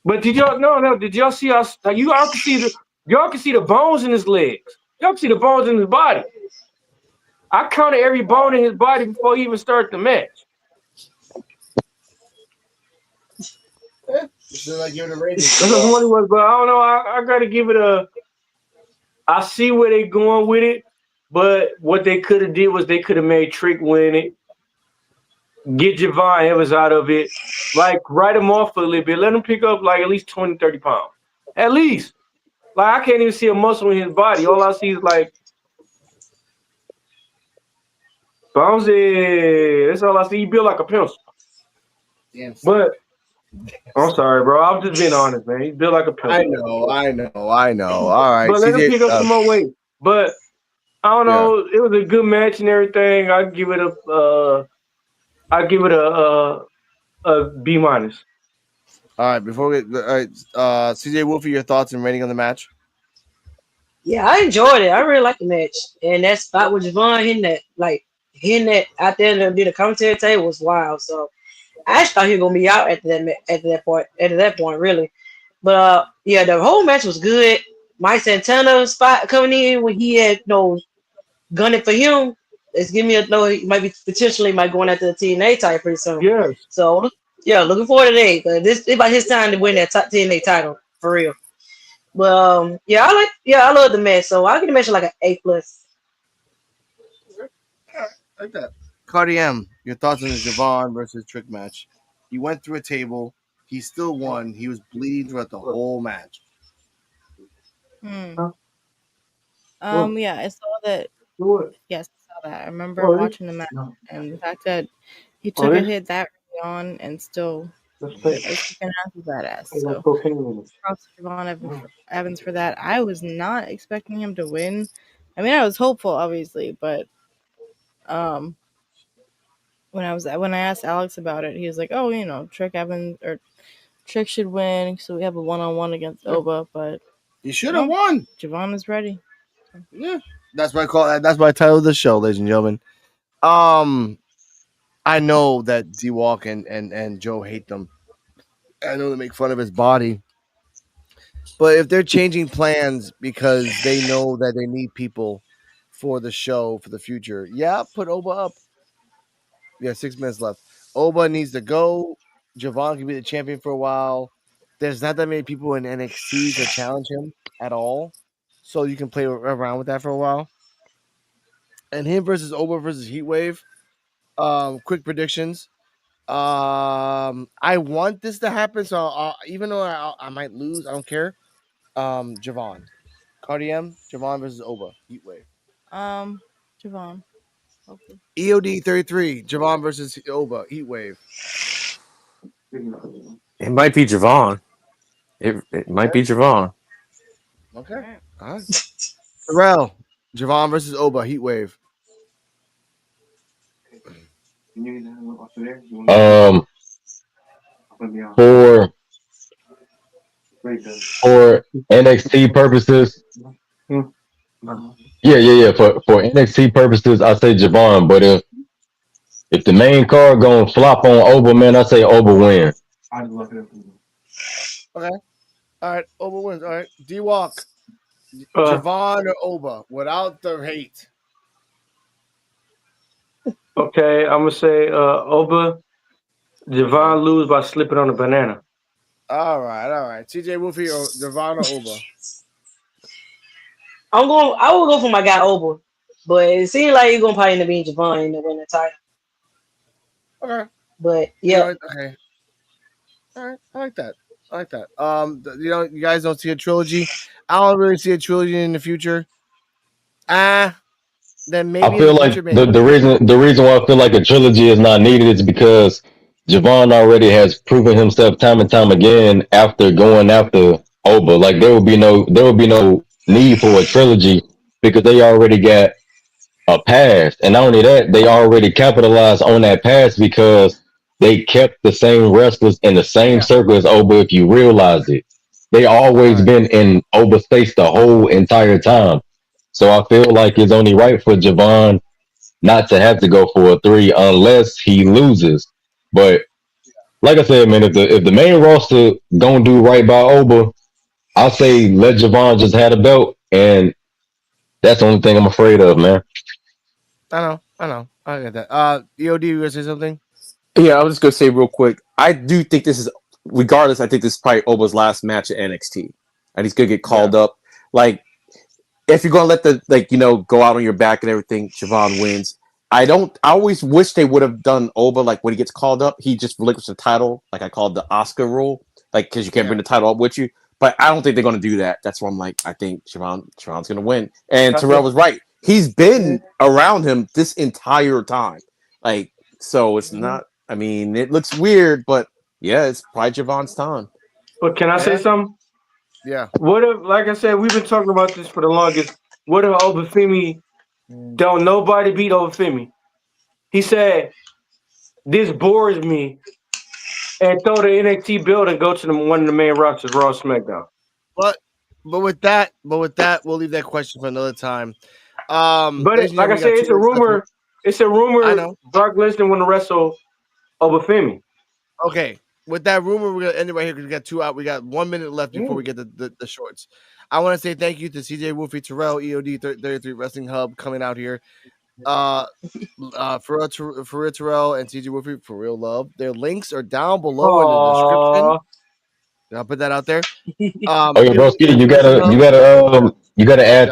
But did y'all see us? Y'all can see the bones in his legs. Y'all can see the bones in his body. I counted every bone in his body before he even started the match.
Just like giving a rating.
That's what it was, but I don't know. I gotta give it a. I see where they going with it, but what they could have did was they could have made Trick win it. Get Javon Evans out of it. Like, write him off for a little bit. Let him pick up, like, at least 20, 30 pounds. At least. Like, I can't even see a muscle in his body. All I see is, like, bouncy. That's all I see. He built like a pencil.
Damn.
But, I'm sorry, bro. I'm just being honest, man. He's built like a pencil.
I know. All right.
But let him pick up some more weight. But, I don't know. It was a good match and everything. I'd give it a B minus.
All right, before we Ceejaywolfy, your thoughts and rating on the match?
Yeah, I enjoyed it. I really liked the match. And that spot with Javon hitting that out there and do the commentary table was wild. So I actually thought he was gonna be out at that point, really. But yeah, the whole match was good. Mike Santana spot coming in when he had gunning for him. It's giving me he might be potentially going after the TNA title pretty soon.
Yes.
So yeah, looking forward to that. But it's about his time to win that TNA title for real. But I love the match. So I'll give the match like an A+.
Like that. Cardi M, your thoughts on the Javon versus Trick match? He went through a table. He still won. He was bleeding throughout the whole match.
Yeah, I saw that. Yes, I saw that. I remember watching the match and the fact that he took a hit that early on and still was kicking ass with that ass. So props to Javon Evans for that. I was not expecting him to win. I mean, I was hopeful, obviously, but when I asked Alex about it, he was like, "Oh, you know, Trick should win, so we have a 1-on-1 against Oba." But
he should have won.
Javon is ready.
Yeah, that's why I call that. That's why I titled the show, ladies and gentlemen. I know that D-Walk and Joe hate them. I know they make fun of his body. But if they're changing plans because they know that they need people for the show for the future, yeah, put Oba up. Yeah, 6 minutes left. Oba needs to go. Javon can be the champion for a while. There's not that many people in NXT to challenge him at all. So you can play around with that for a while. And him versus Oba versus Heatwave. Quick predictions. I want this to happen, so even though I might lose, I don't care. Javon, Cardium, Javon versus Oba, Heatwave.
Javon. Okay.
EOD 33, Javon versus Oba, Heatwave.
It might be Javon. It might be Javon.
Okay. All right. Terrell, Javon versus Oba, Heatwave.
For NXT purposes, yeah. For NXT purposes, I say Javon. But if the main card gonna flop on Oba, man, I say Oba win.
Okay. All right. Oba wins. All right. D-Walk, Javon or Oba without the hate.
Okay, I'm gonna say Oba. Javon lose by slipping on a banana.
All right. Ceejaywolfy or Javon or Oba?
I will go for my guy Oba, but it seems like he's gonna probably end up being Javon in the winning title.
Okay.
But yeah.
Okay. All right. I like that. You guys don't see a trilogy. I don't really see a trilogy in the future. Then maybe
I feel like the reason why I feel like a trilogy is not needed is because Javon already has proven himself time and time again after going after Oba. Like there will be no need for a trilogy because they already got a past, and not only that, they already capitalized on that past because they kept the same wrestlers in the same circle as Oba. If you realize it, they always been in Oba space the whole entire time. So I feel like it's only right for Javon not to have to go for a 3 unless he loses. But like I said, man, if the main roster don't do right by Oba, I say let Javon just have a belt, and that's the only thing I'm afraid of, man.
I know. I get that. EOD, you gonna say something?
Yeah, I was just gonna say real quick. I do think this is, regardless, I think this is probably Oba's last match at NXT, and he's gonna get called up. Like, if you're gonna let the go out on your back and everything, Javon wins. I always wish they would have done Oba, like when he gets called up, he just relinquished the title, like I called the Oscar rule, like because you can't bring the title up with you. But I don't think they're gonna do that. That's why I'm like, I think Javon's gonna win. And Terrell was right. He's been around him this entire time. Like, so it's not, I mean, it looks weird, but yeah, it's probably Javon's time.
But can I say something?
Yeah.
What if, like I said, we've been talking about this for the longest. What if Obafemi don't nobody beat Obafemi? He said, "This bores me," and throw the NXT belt and go to one of the main rosters, Raw, SmackDown.
But with that, we'll leave that question for another time.
But like I said, it's a rumor. It's a rumor.
I know.
Brock Lesnar want to wrestle Obafemi.
Okay. With that rumor, we're gonna end it right here because we got 2 out. We got 1 minute left before we get the shorts. I want to say thank you to Ceejaywolfy, Terrell, EOD 33 Wrestling Hub coming out here. For real, Terrell and Ceejaywolfy, for real love. Their links are down below in the description. I'll put that out there.
Broski, you gotta add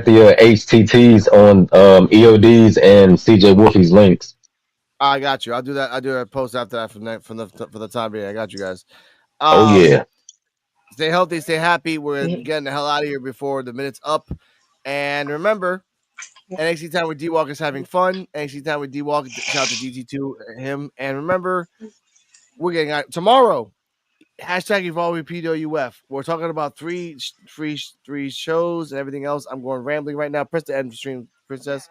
the HTTs on EODs and Ceejaywolfy's links.
I got you. I'll do that. I'll do a post after that for the time being. I got you guys.
Oh yeah.
Stay healthy, stay happy. We're getting the hell out of here before the minute's up. And remember, NXT Time with D-Walk is having fun. NXT Time with D-Walk. Shout out to DT2, him. And remember, we're getting out tomorrow. #EvolvePWF. We're talking about three shows and everything else. I'm going rambling right now. Press the end stream, Princess.